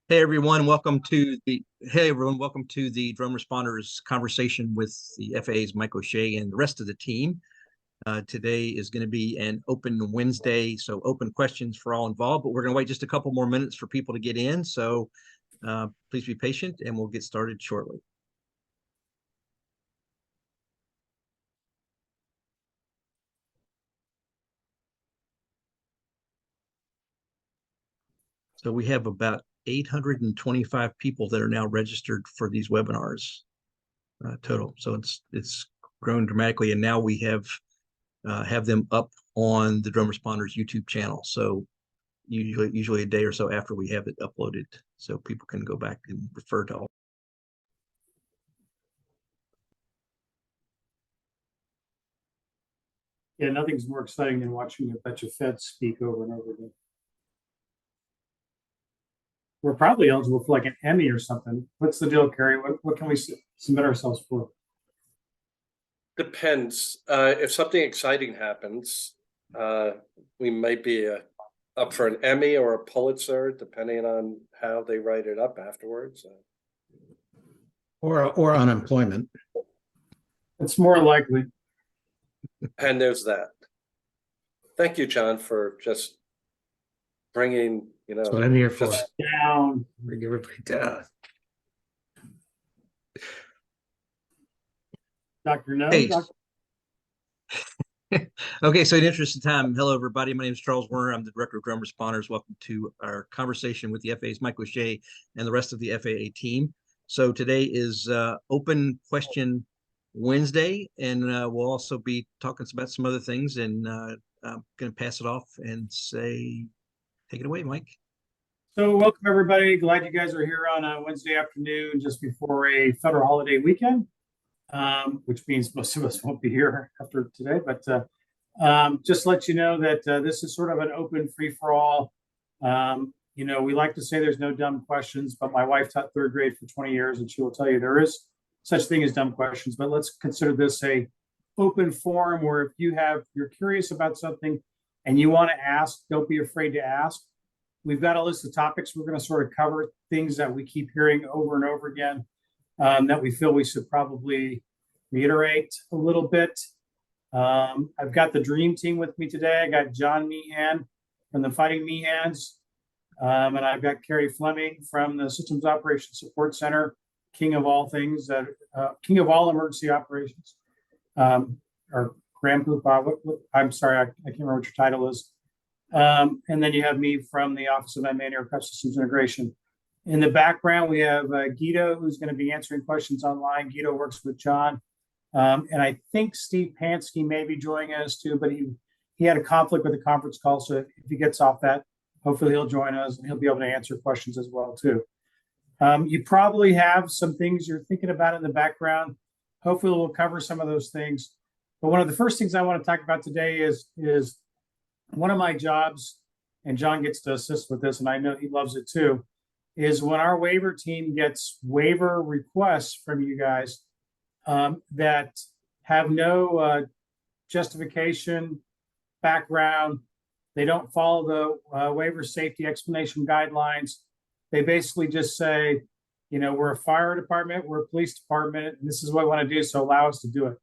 Hey everyone, welcome to the Drone Responders conversation with the FAA's Mike O'Shea and the rest of the team. Today is going to be an open Wednesday, so open questions for all involved, but we're going to wait just a couple more minutes for people to get in. So please be patient and we'll get started shortly. So we have about 825 people that are now registered for these webinars total. So it's grown dramatically, and now we have them up on the Drone Responders YouTube channel. So usually a day or so after we have it uploaded, so people can go back and refer to all. Yeah, nothing's more exciting than watching a bunch of feds speak over and over again. We're probably eligible for like an Emmy or something. What's the deal, Carrie? What can we submit ourselves for? Depends. If something exciting happens, we might be up for an Emmy or a Pulitzer, depending on how they write it up afterwards. Or unemployment. It's more likely. And there's that. Thank you, John, for just bringing, That's what I'm here for. Down. Bring everybody down. Dr. No. Hey. Okay, so in the interest of time, hello everybody. My name is Charles Werner. I'm the Director of Drone Responders. Welcome to our conversation with the FAA's Mike O'Shea and the rest of the FAA team. So today is Open Question Wednesday, and we'll also be talking about some other things, and I'm going to pass it off and say, take it away, Mike. So welcome everybody. Glad you guys are here on a Wednesday afternoon just before a federal holiday weekend, which means most of us won't be here after today. But just to let you know that this is sort of an open free-for-all. We like to say there's no dumb questions, but my wife taught third grade for 20 years, and she will tell you there is such thing as dumb questions. But let's consider this a open forum where if you're curious about something and you want to ask, don't be afraid to ask. We've got a list of topics we're going to sort of cover, things that we keep hearing over and over again that we feel we should probably reiterate a little bit. I've got the dream team with me today. I got John Meehan from the Fighting Meehans, and I've got Carrie Fleming from the Systems Operations Support Center, king of all things, king of all emergency operations, or Grand Poobah. I'm sorry, I can't remember what your title is. And then you have me from the Office of Unmanned Aircraft Systems Integration. In the background, we have Guido, who's going to be answering questions online. Guido works with John. And I think Steve Pansky may be joining us too, but he had a conflict with the conference call. So if he gets off that, hopefully he'll join us and he'll be able to answer questions as well too. You probably have some things you're thinking about in the background. Hopefully we'll cover some of those things. But one of the first things I want to talk about today is one of my jobs, and John gets to assist with this, and I know he loves it too, is when our waiver team gets waiver requests from you guys that have no justification, background, they don't follow the waiver safety explanation guidelines. They basically just say, we're a fire department, we're a police department, and this is what we want to do, so allow us to do it.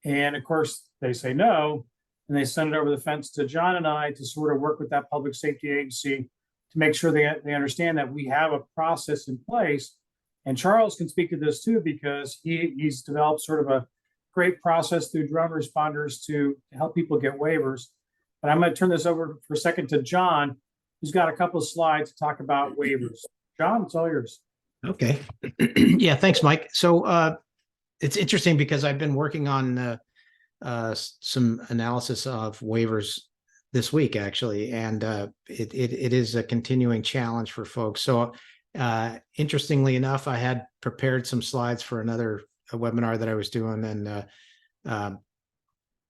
And of course, they say no, and they send it over the fence to John and I to sort of work with that public safety agency to make sure they understand that we have a process in place. And Charles can speak to this too, because he's developed sort of a great process through drone responders to help people get waivers. But I'm going to turn this over for a second to John, who's got a couple of slides to talk about waivers. John, it's all yours. Okay. Yeah, thanks, Mike. So it's interesting because I've been working on some analysis of waivers this week, actually, and it is a continuing challenge for folks. So interestingly enough, I had prepared some slides for another webinar that I was doing, and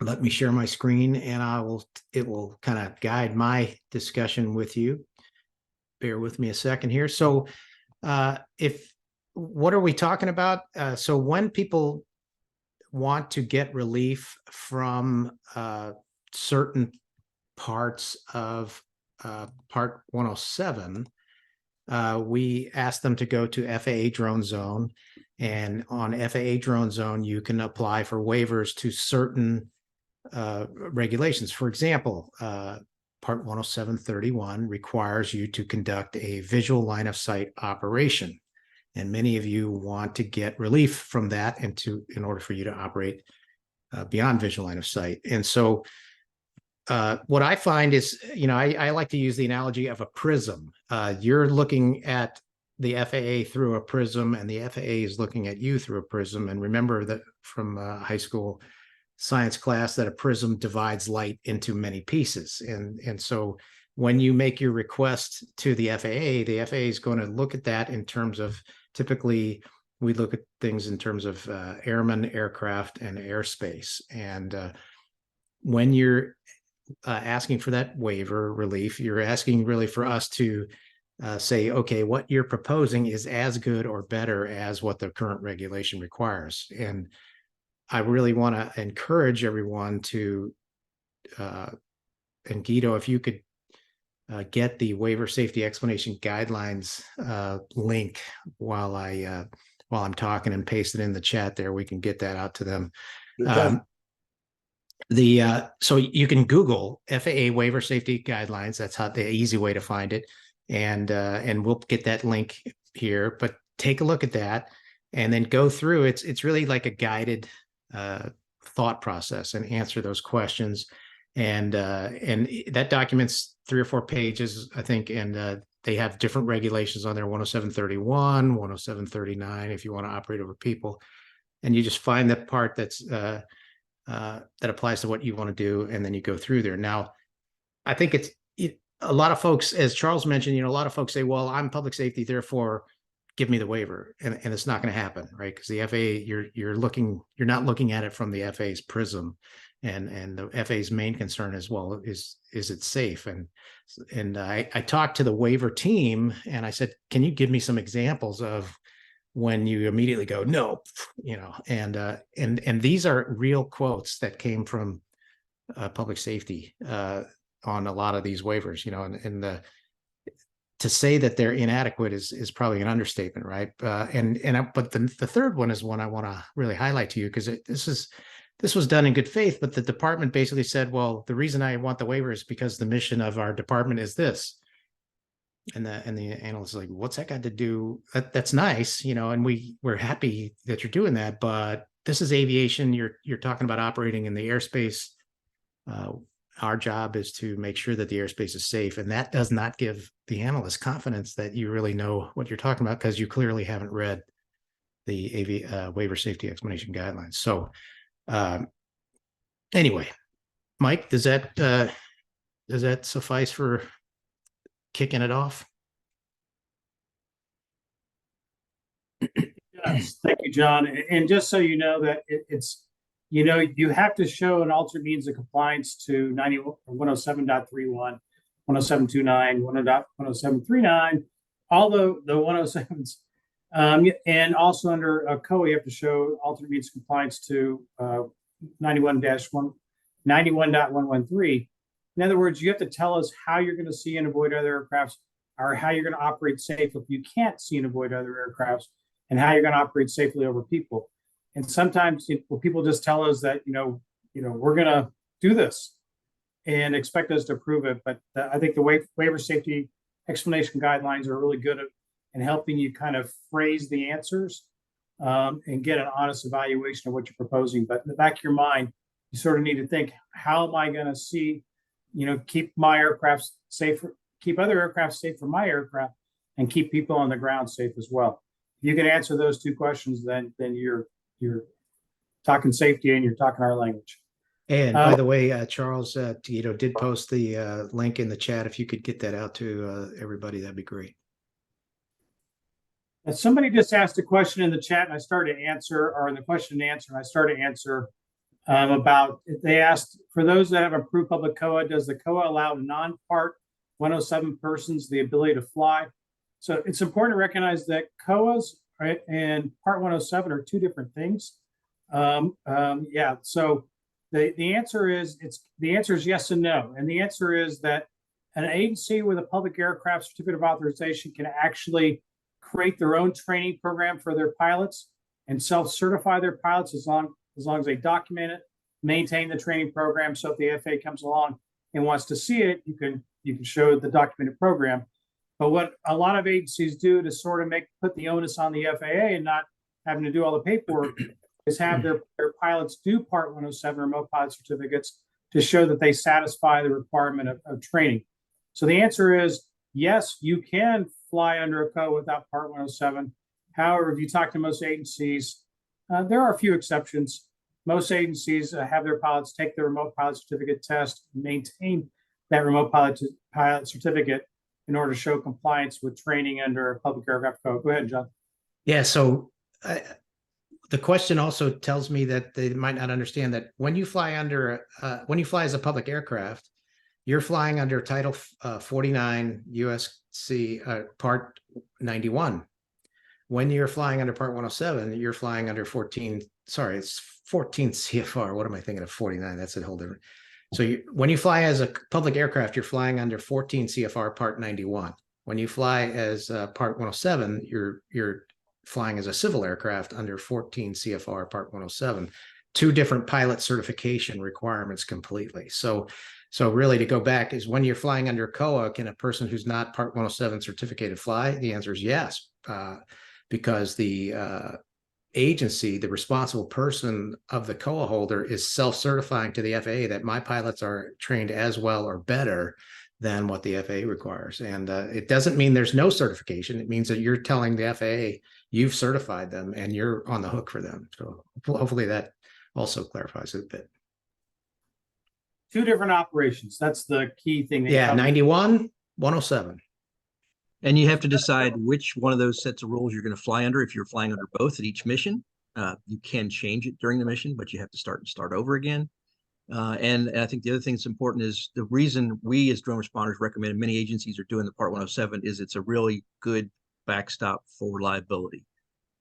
let me share my screen, and it will kind of guide my discussion with you. Bear with me a second here. So what are we talking about? So when people want to get relief from certain parts of Part 107, we asked them to go to FAA Drone Zone. And on FAA Drone Zone, you can apply for waivers to certain regulations. For example, Part 107.31 requires you to conduct a visual line of sight operation. And many of you want to get relief from that in order for you to operate beyond visual line of sight. And so what I find is, I like to use the analogy of a prism. You're looking at the FAA through a prism, and the FAA is looking at you through a prism. And remember that from high school science class that a prism divides light into many pieces. And so when you make your request to the FAA is going to look at that in terms of, typically we look at things in terms of airmen, aircraft, and airspace. And when you're asking for that waiver relief, you're asking really for us to say, okay, what you're proposing is as good or better as what the current regulation requires. And I really want to encourage everyone to, and Guido, if you could get the waiver safety explanation guidelines link while I'm talking, and paste it in the chat there, we can get that out to them. So you can Google FAA waiver safety guidelines. That's how the easy way to find it. And we'll get that link here, but take a look at that and then go through. It's really like a guided thought process, and answer those questions. And that documents 3 or 4 pages, I think. And they have different regulations on there, 107.31, 107.39, if you want to operate over people. And you just find the part that's that applies to what you want to do, and then you go through there. Now, I think a lot of folks, as Charles mentioned, a lot of folks say, well, I'm public safety, therefore give me the waiver. And it's not going to happen, right? Because the FAA, you're not looking at it from the FAA's prism. And the FAA's main concern as well is it safe? And I talked to the waiver team, and I said, can you give me some examples of when you immediately go, no, and these are real quotes that came from public safety on a lot of these waivers, and to say that they're inadequate is probably an understatement, right? But the third one is one I want to really highlight to you, because this was done in good faith, but the department basically said, well, the reason I want the waiver is because the mission of our department is this. And the analyst is like, what's that got to do? That's nice, and we're happy that you're doing that, but this is aviation. You're talking about operating in the airspace. Our job is to make sure that the airspace is safe, and that does not give the analyst confidence that you really know what you're talking about, because you clearly haven't read the waiver safety explanation guidelines. So anyway, Mike, does that suffice for kicking it off? Yes, thank you, John. And just so you know that it's, you have to show an alternate means of compliance to 107.31, 107.29, 107.39, all the 107s. And also under COA, you have to show alternate means of compliance to 91.113. In other words, you have to tell us how you're going to see and avoid other aircrafts, or how you're going to operate safe if you can't see and avoid other aircrafts, and how you're going to operate safely over people. And sometimes people just tell us that, we're going to do this and expect us to approve it. But I think the waiver safety explanation guidelines are really good at helping you kind of phrase the answers and get an honest evaluation of what you're proposing. But in the back of your mind, you sort of need to think, how am I going to see, keep my aircraft safe, keep other aircraft safe from my aircraft, and keep people on the ground safe as well. If you can answer those 2 questions, then you're talking safety and you're talking our language. And by the way, Charles, Guido did post the link in the chat. If you could get that out to everybody, that'd be great. Somebody just asked a question in the chat, and I started to answer, or in the question and answer, and I started to answer about, they asked, for those that have approved public COA, does the COA allow non-Part 107 persons the ability to fly? So it's important to recognize that COAs, right, and Part 107 are 2 different things. So the answer is yes and no. And the answer is that an agency with a public aircraft certificate of authorization can actually create their own training program for their pilots and self-certify their pilots as long as they document it, maintain the training program. So if the FAA comes along and wants to see it, you can show the documented program. But what a lot of agencies do to sort of put the onus on the FAA and not having to do all the paperwork is have their pilots do Part 107 remote pilot certificates to show that they satisfy the requirement of training. So the answer is yes, you can fly under a COA without Part 107. However, if you talk to most agencies, there are a few exceptions. Most agencies have their pilots take the remote pilot certificate test, maintain that remote pilot certificate in order to show compliance with training under a public aircraft code. Go ahead, John. Yeah, so the question also tells me that they might not understand that when you fly as a public aircraft, you're flying under Title 49 USC Part 91. When you're flying under Part 107, you're flying under 14 CFR. What am I thinking of 49? That's a whole different. So when you fly as a public aircraft, you're flying under 14 CFR Part 91. When you fly as Part 107, you're flying as a civil aircraft under 14 CFR Part 107. Two different pilot certification requirements completely. So really to go back is when you're flying under COA, can a person who's not Part 107 certificated fly? The answer is yes, because the agency, the responsible person of the COA holder is self-certifying to the FAA that my pilots are trained as well or better than what the FAA requires. And it doesn't mean there's no certification. It means that you're telling the FAA you've certified them and you're on the hook for them. So hopefully that also clarifies it a bit. Two different operations. That's the key thing. Yeah, 91, 107. And you have to decide which one of those sets of rules you're going to fly under. If you're flying under both at each mission, you can change it during the mission, but you have to start over again. And I think the other thing that's important is the reason we as drone responders recommend, and many agencies are doing the Part 107, is it's a really good backstop for liability.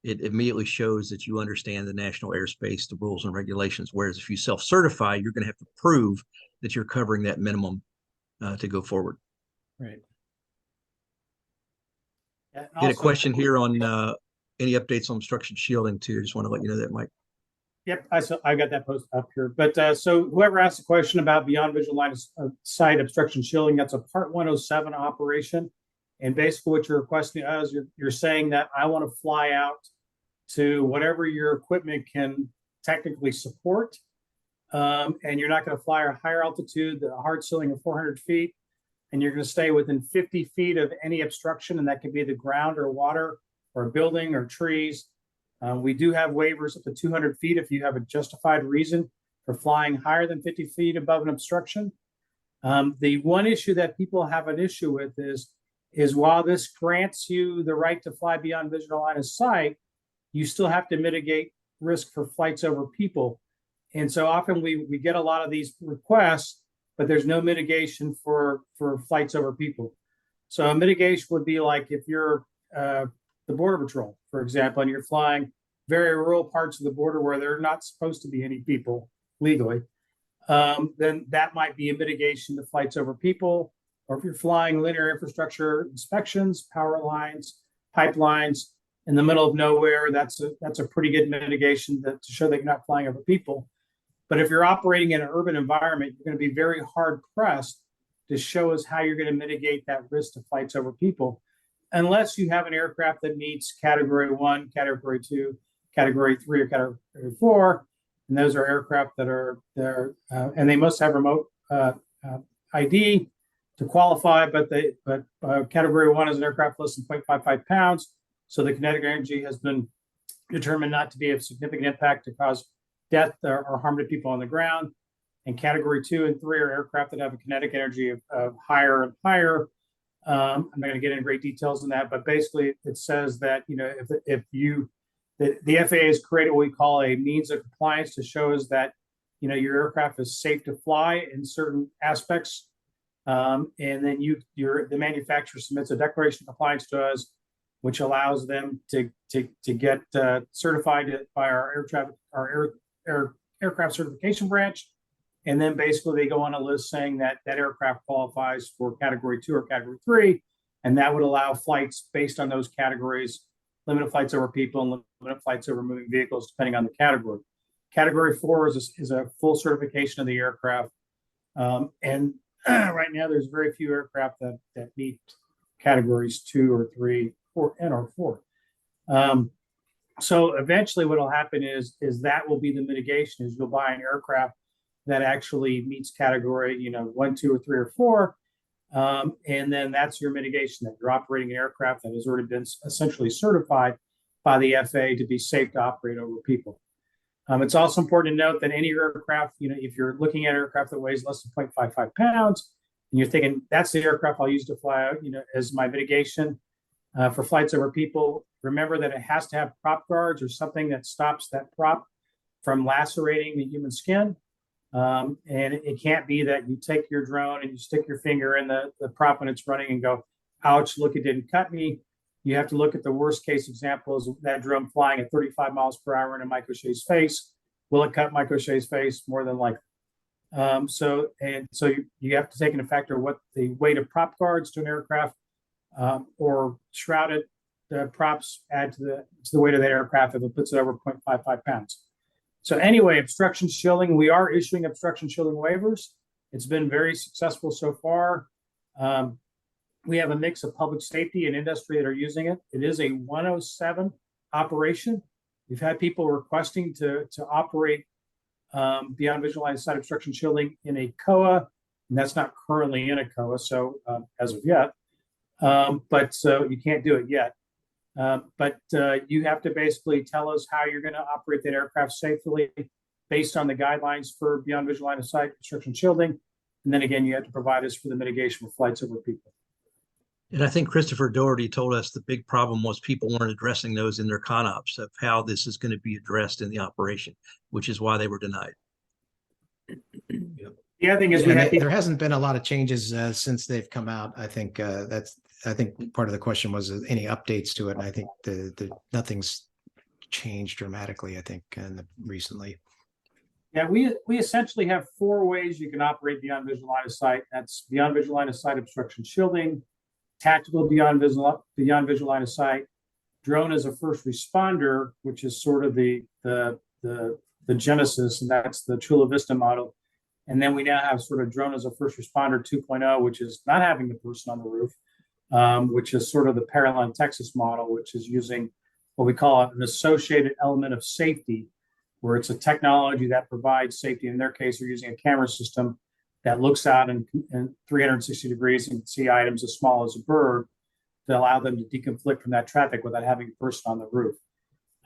It immediately shows that you understand the national airspace, the rules and regulations. Whereas if you self-certify, you're going to have to prove that you're covering that minimum to go forward. Right. Yeah, Get a question here on any updates on obstruction shielding too. Just want to let you know that, Mike. Yep, I got that post up here. But so whoever asked the question about beyond visual line of sight obstruction shielding, that's a Part 107 operation. And basically what you're requesting is you're saying that I want to fly out to whatever your equipment can technically support. And you're not going to fly a higher altitude, a hard ceiling of 400 feet. And you're going to stay within 50 feet of any obstruction. And that could be the ground or water or a building or trees. We do have waivers up to 200 feet if you have a justified reason for flying higher than 50 feet above an obstruction. The one issue that people have an issue with is while this grants you the right to fly beyond visual line of sight, you still have to mitigate risk for flights over people. And so often we get a lot of these requests, but there's no mitigation for flights over people. So a mitigation would be like if you're the Border Patrol, for example, and you're flying very rural parts of the border where there are not supposed to be any people legally, then that might be a mitigation to flights over people. Or if you're flying linear infrastructure inspections, power lines, pipelines in the middle of nowhere, that's a pretty good mitigation to show that you're not flying over people. But if you're operating in an urban environment, you're going to be very hard pressed to show us how you're going to mitigate that risk to flights over people, unless you have an aircraft that meets Category 1, Category 2, Category 3, or Category 4. And those are aircraft that are there, and they must have remote ID to qualify. But Category 1 is an aircraft less than 0.55 pounds. So the kinetic energy has been determined not to be of significant impact to cause death or harm to people on the ground. And Category 2 and 3 are aircraft that have a kinetic energy of higher and higher. I'm not going to get into great details on that, but basically it says that, you know, the FAA has created what we call a means of compliance to show us that, you know, your aircraft is safe to fly in certain aspects. And then the manufacturer submits a declaration of compliance to us, which allows them to get certified by our aircraft certification branch. And then basically they go on a list saying that that aircraft qualifies for category 2 or category 3. And that would allow flights based on those categories, limited flights over people and limited flights over moving vehicles, depending on the category. Category 4 is a full certification of the aircraft. And right now there's very few aircraft that meet categories 2 or 3 or 4. So eventually what will happen is that will be the mitigation, is you'll buy an aircraft that actually meets category, 1, 2, or 3, or 4. And then that's your mitigation, that you're operating an aircraft that has already been essentially certified by the FAA to be safe to operate over people. It's also important to note that any aircraft, if you're looking at aircraft that weighs less than 0.55 pounds, and you're thinking that's the aircraft I'll use to fly out, as my mitigation for flights over people, remember that it has to have prop guards or something that stops that prop from lacerating the human skin. And it can't be that you take your drone and you stick your finger in the prop when it's running and go, ouch, look, it didn't cut me. You have to look at the worst case example is that drone flying at 35 miles per hour in Mike O'Shea's face. Will it cut Mike O'Shea's face? More than likely. So you have to take into factor what the weight of prop guards to an aircraft or shrouded props add to the weight of that aircraft if it puts it over 0.55 pounds. So anyway, obstruction shielding, we are issuing obstruction shielding waivers. It's been very successful so far. We have a mix of public safety and industry that are using it. It is a 107 operation. We've had people requesting to operate beyond visual line of sight obstruction shielding in a COA, and that's not currently in a COA, so as of yet. But so you can't do it yet. But you have to basically tell us how you're going to operate that aircraft safely based on the guidelines for beyond visual line of sight obstruction shielding. And then again, you have to provide us for the mitigation for flights over people. And I think Christopher Doherty told us the big problem was people weren't addressing those in their CONOPS of how this is going to be addressed in the operation, which is why they were denied. The other thing is there hasn't been a lot of changes since they've come out. I think I think part of the question was any updates to it. And I think nothing's changed dramatically, I think, recently. Yeah, we essentially have 4 ways you can operate beyond visual line of sight. That's beyond visual line of sight obstruction shielding, tactical beyond visual line of sight, drone as a first responder, which is sort of the genesis, and that's the Chula Vista model. And then we now have sort of drone as a first responder 2.0, which is not having the person on the roof, which is sort of the parallel Texas model, which is using what we call an associated element of safety, where it's a technology that provides safety. In their case, they're using a camera system that looks out in 360 degrees and can see items as small as a bird to allow them to deconflict from that traffic without having a person on the roof.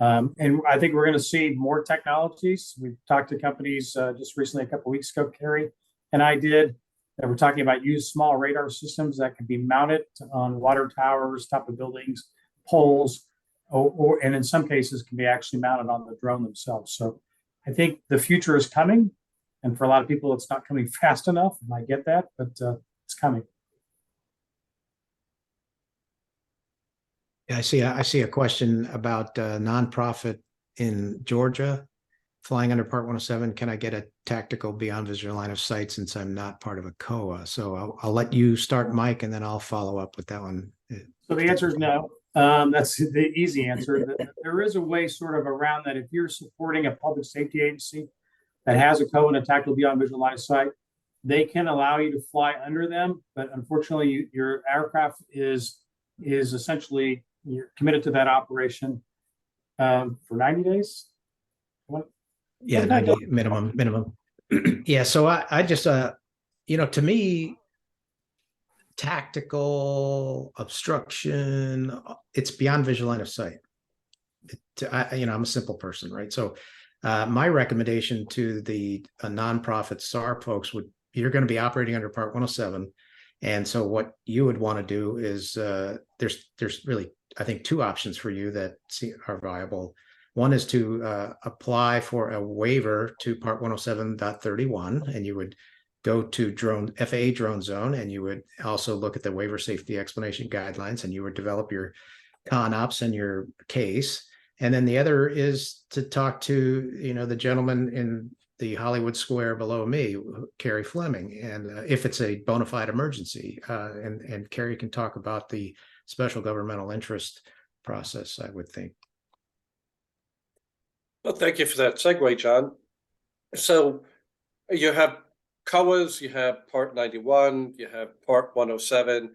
And I think we're going to see more technologies. We've talked to companies just recently, a couple of weeks ago, Carrie and I did, that we're talking about use small radar systems that can be mounted on water towers, top of buildings, poles, and in some cases can be actually mounted on the drone themselves. So I think the future is coming. And for a lot of people, it's not coming fast enough. And I get that, but it's coming. Yeah, I see a question about nonprofit in Georgia flying under Part 107. Can I get a tactical beyond visual line of sight since I'm not part of a COA? So I'll let you start, Mike, and then I'll follow up with that one. So the answer is no. That's the easy answer. There is a way sort of around that. If you're supporting a public safety agency that has a COA and a tactical beyond visual line of sight, they can allow you to fly under them. But unfortunately, your aircraft is essentially, you're committed to that operation for 90 days. Yeah, 90 minimum. Yeah, so I just, to me, tactical obstruction, it's beyond visual line of sight. I'm a simple person, right? So my recommendation to the nonprofit SAR folks you're going to be operating under Part 107. And so what you would want to do is there's really, I think, 2 options for you that are viable. One is to apply for a waiver to Part 107.31, and you would go to FAA drone zone, and you would also look at the waiver safety explanation guidelines, and you would develop your CONOPS and your case. And then the other is to talk to, the gentleman in the Hollywood Square below me, Carrie Fleming, and if it's a bona fide emergency, and Carrie can talk about the special governmental interest process, I would think. Well, thank you for that segue, John. So you have COAs, you have Part 91, you have Part 107,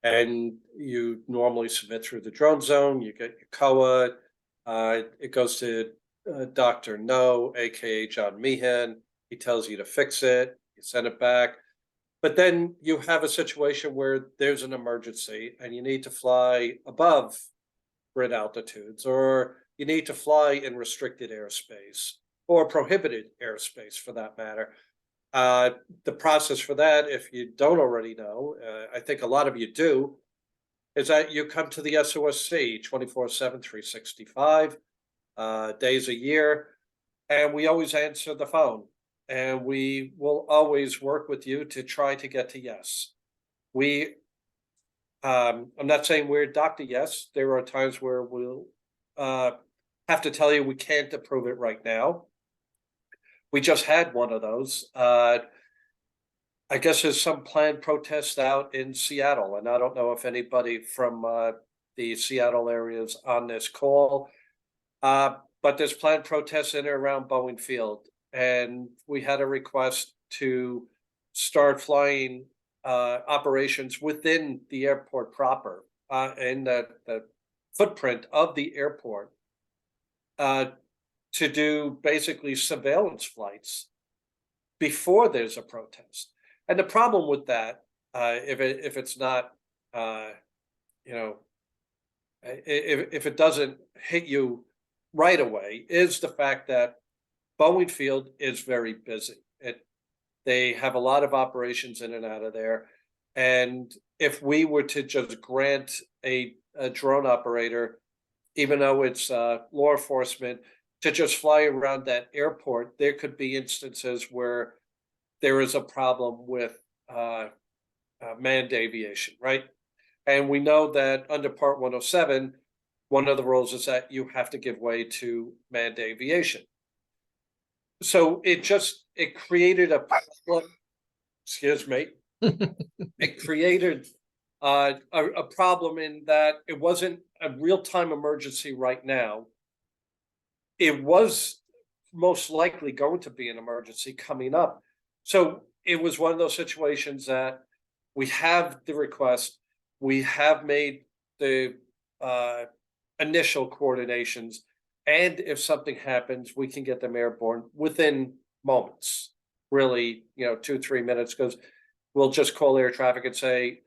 and you normally submit through the drone zone. You get your COA. It goes to Dr. No, aka John Meehan. He tells you to fix it. You send it back. But then you have a situation where there's an emergency and you need to fly above grid altitudes, or you need to fly in restricted airspace or prohibited airspace for that matter. The process for that, if you don't already know, I think a lot of you do, is that you come to the SOSC 24/7, 365 days a year, and we always answer the phone, and we will always work with you to try to get to yes. I'm not saying we're Dr. Yes. There are times where we'll have to tell you we can't approve it right now. We just had one of those. I guess there's some planned protest out in Seattle, and I don't know if anybody from the Seattle area is on this call, but there's planned protests in and around Boeing Field, and we had a request to start flying operations within the airport proper, in the footprint of the airport, to do basically surveillance flights before there's a protest. And the problem with that, if it's not, if it doesn't hit you right away, is the fact that Boeing Field is very busy. They have a lot of operations in and out of there. And if we were to just grant a drone operator, even though it's law enforcement, to just fly around that airport, there could be instances where there is a problem with manned aviation, right? And we know that under Part 107, one of the rules is that you have to give way to manned aviation. So it created a problem. Excuse me. It created a problem in that it wasn't a real-time emergency right now. It was most likely going to be an emergency coming up. So it was one of those situations that we have the request, we have made the initial coordinations, and if something happens, we can get them airborne within moments, really, 2-3 minutes, because we'll just call air traffic and say,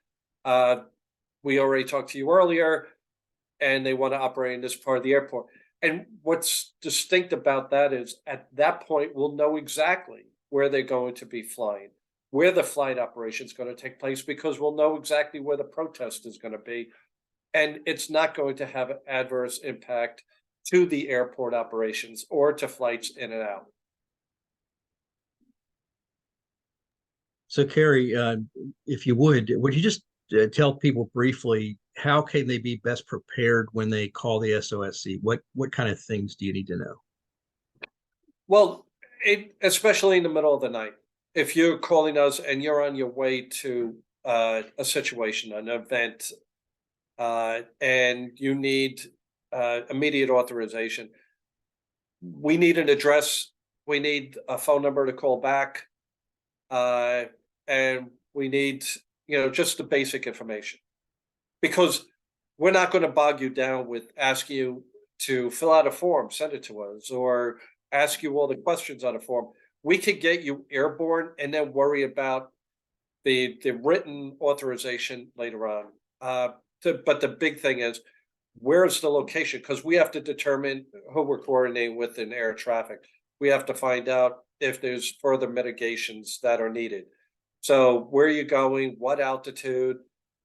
we already talked to you earlier, and they want to operate in this part of the airport. And what's distinct about that is at that point, we'll know exactly where they're going to be flying, where the flight operation is going to take place, because we'll know exactly where the protest is going to be. And it's not going to have an adverse impact to the airport operations or to flights in and out. So, Carrie, if you would you just tell people briefly, how can they be best prepared when they call the SOSC? What kind of things do you need to know? Well, especially in the middle of the night, if you're calling us and you're on your way to a situation, an event, and you need immediate authorization, we need an address, we need a phone number to call back, and we need, just the basic information. Because we're not going to bog you down with asking you to fill out a form, send it to us, or ask you all the questions on a form. We could get you airborne and then worry about the written authorization later on. But the big thing is, where's the location? Because we have to determine who we're coordinating with in air traffic. We have to find out if there's further mitigations that are needed. So where are you going? What altitude?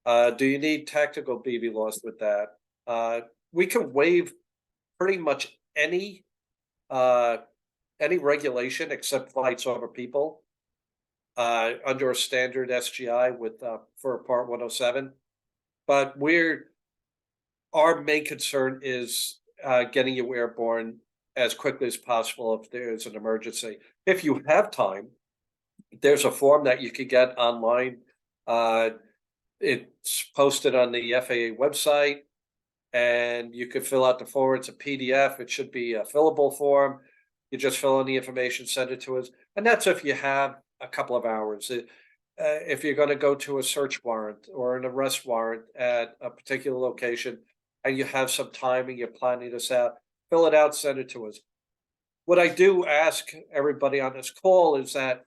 Do you need tactical BVLOS with that? We can waive pretty much any regulation except flights over people under a standard SGI with for Part 107. But our main concern is getting you airborne as quickly as possible if there's an emergency. If you have time, there's a form that you could get online. It's posted on the FAA website, and you could fill out the form. It's a PDF. It should be a fillable form. You just fill in the information, send it to us. And that's if you have a couple of hours. If you're going to go to a search warrant or an arrest warrant at a particular location and you have some time and you're planning this out, fill it out, send it to us. What I do ask everybody on this call is that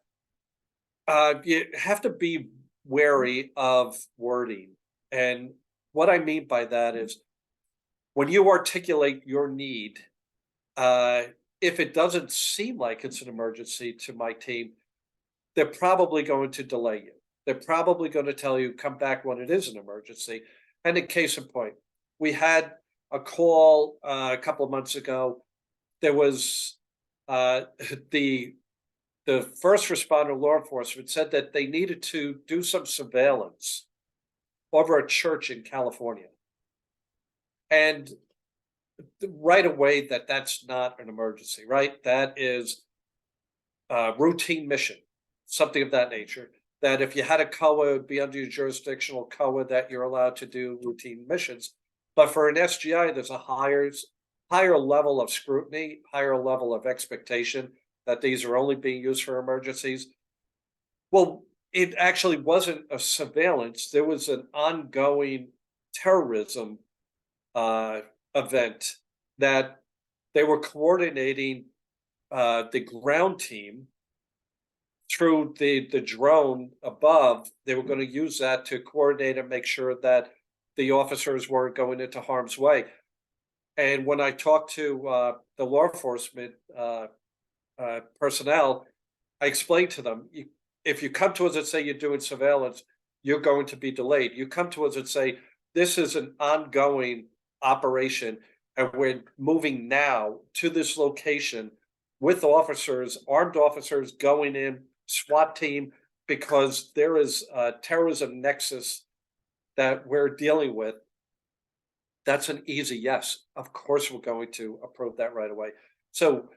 you have to be wary of wording. And what I mean by that is when you articulate your need, if it doesn't seem like it's an emergency to my team, they're probably going to delay you. They're probably going to tell you, come back when it is an emergency. And in case in point, we had a call a couple of months ago. There was the first responder law enforcement said that they needed to do some surveillance over a church in California. And right away that's not an emergency, right? That is a routine mission, something of that nature, that if you had a COA, it would be under your jurisdictional COA that you're allowed to do routine missions. But for an SGI, there's a higher level of scrutiny, higher level of expectation that these are only being used for emergencies. Well, it actually wasn't a surveillance. There was an ongoing terrorism event that they were coordinating the ground team through the drone above. They were going to use that to coordinate and make sure that the officers weren't going into harm's way. And when I talked to the law enforcement personnel, I explained to them, if you come to us and say you're doing surveillance, you're going to be delayed. You come to us and say, this is an ongoing operation, and we're moving now to this location with officers, armed officers going in, SWAT team, because there is a terrorism nexus that we're dealing with. That's an easy yes. Of course, we're going to approve that right away. So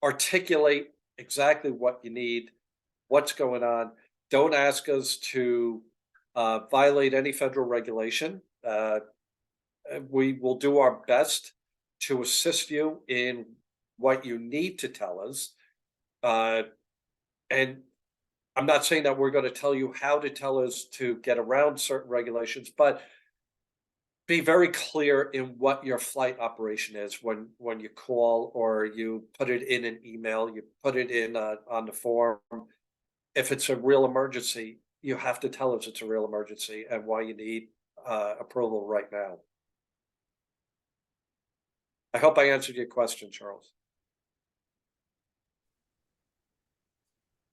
articulate exactly what you need, what's going on. Don't ask us to violate any federal regulation. We will do our best to assist you in what you need to tell us. And I'm not saying that we're going to tell you how to tell us to get around certain regulations, but be very clear in what your flight operation is when you call or you put it in an email, you put it in on the form. If it's a real emergency, you have to tell us it's a real emergency and why you need approval right now. I hope I answered your question, Charles.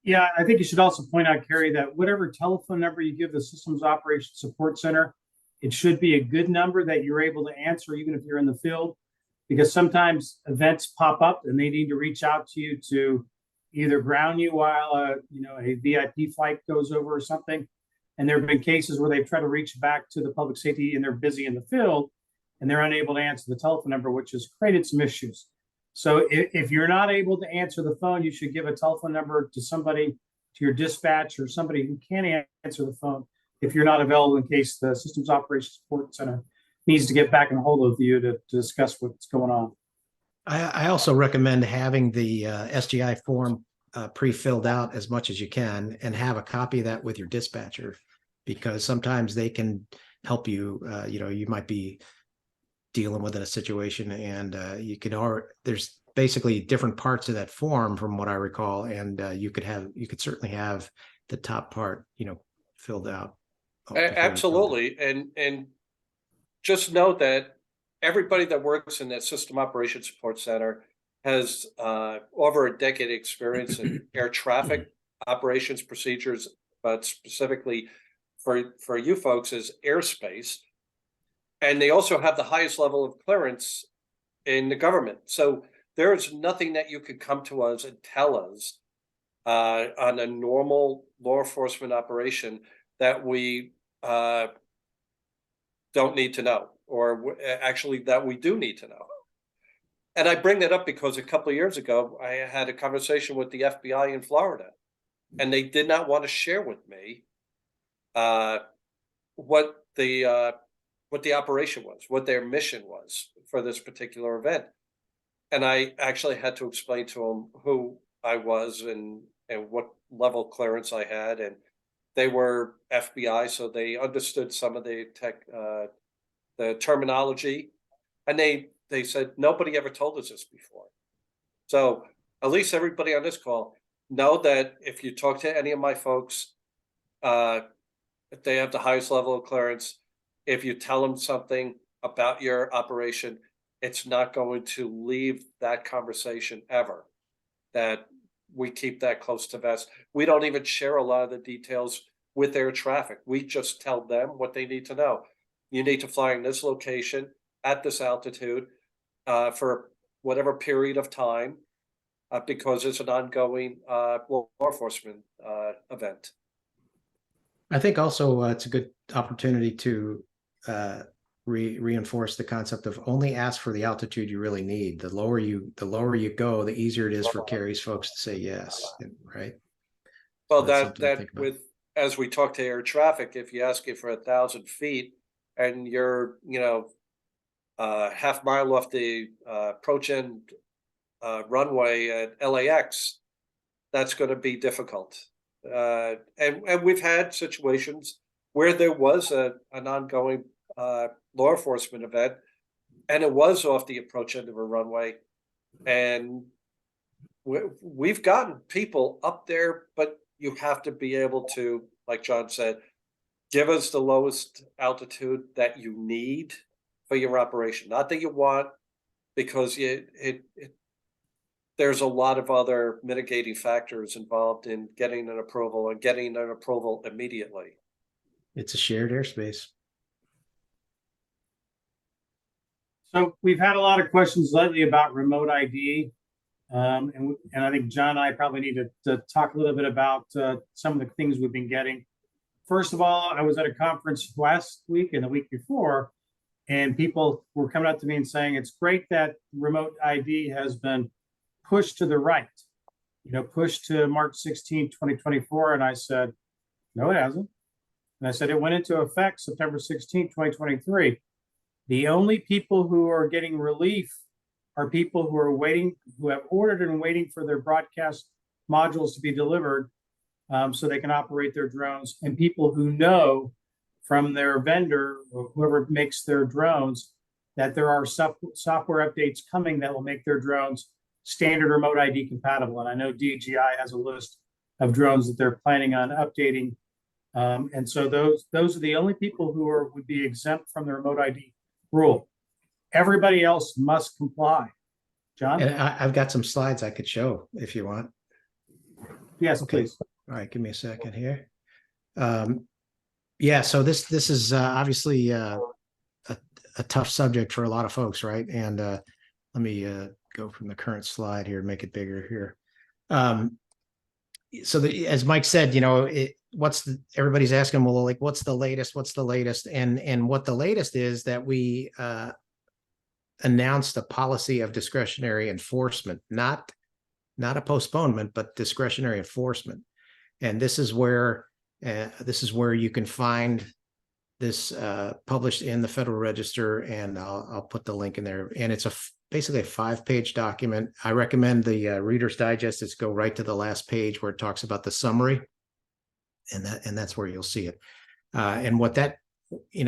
Yeah, I think you should also point out, Kerry, that whatever telephone number you give the Systems Operations Support Center, it should be a good number that you're able to answer even if you're in the field, because sometimes events pop up and they need to reach out to you to either ground you while a VIP flight goes over or something. And there have been cases where they've tried to reach back to the public safety and they're busy in the field and they're unable to answer the telephone number, which has created some issues. So if you're not able to answer the phone, you should give a telephone number to somebody, to your dispatch or somebody who can answer the phone if you're not available, in case the Systems Operations Support Center needs to get back in hold with you to discuss what's going on. I also recommend having the SGI form pre-filled out as much as you can and have a copy of that with your dispatcher, because sometimes they can help you. You might be dealing with a situation and there's basically different parts of that form from what I recall. And you could certainly have the top part, filled out. Absolutely. And just know that everybody that works in that System Operations Support Center has over a decade experience in air traffic operations procedures, but specifically for you folks is airspace. And they also have the highest level of clearance in the government. So there's nothing that you could come to us and tell us on a normal law enforcement operation that we don't need to know, or actually that we do need to know. And I bring that up because a couple of years ago, I had a conversation with the FBI in Florida, and they did not want to share with me what the operation was, what their mission was for this particular event. And I actually had to explain to them who I was and what level clearance I had. And they were FBI, so they understood some of the the terminology. And they said, nobody ever told us this before. So at least everybody on this call know that if you talk to any of my folks, if they have the highest level of clearance, if you tell them something about your operation, it's not going to leave that conversation ever. That we keep that close to vest. We don't even share a lot of the details with air traffic. We just tell them what they need to know. You need to fly in this location at this altitude for whatever period of time because it's an ongoing law enforcement event. I think also it's a good opportunity to reinforce the concept of only ask for the altitude you really need. The lower you go, the easier it is for carries folks to say yes, right? Well, So that with as we talk to air traffic, if you ask it for 1,000 feet and you're half mile off the approach end runway at LAX, that's going to be difficult. And we've had situations where there was an ongoing law enforcement event, and it was off the approach end of a runway, and we've gotten people up there, but you have to be able to, like John said, give us the lowest altitude that you need for your operation, not that you want, because there's a lot of other mitigating factors involved in getting an approval and getting an approval immediately. It's a shared airspace. So we've had a lot of questions lately about remote ID. And I think John and I probably need to talk a little bit about some of the things we've been getting. First of all, I was at a conference last week and the week before, and people were coming up to me and saying, it's great that remote ID has been pushed to the right, pushed to March 16, 2024. And I said, no, it hasn't. And I said, it went into effect September 16, 2023. The only people who are getting relief are people who are waiting, who have ordered and waiting for their broadcast modules to be delivered so they can operate their drones, and people who know from their vendor or whoever makes their drones that there are software updates coming that will make their drones standard remote ID compatible. And I know DJI has a list of drones that they're planning on updating. And so those are the only people who would be exempt from the remote ID rule. Everybody else must comply. John? And I've got some slides I could show if you want. Yes, Okay. please. All right, give me a second here. Yeah, so this is obviously a tough subject for a lot of folks, right? And let me go from the current slide here, make it bigger here. So as Mike said, everybody's asking, well, like, what's the latest? What's the latest? And what the latest is that we announced a policy of discretionary enforcement, not a postponement, but discretionary enforcement. And this is where you can find this published in the Federal Register, and I'll put the link in there. And it's basically a 5-page document. I recommend the Reader's Digest. It's go right to the last page where it talks about the summary, and that's where you'll see it. And what that,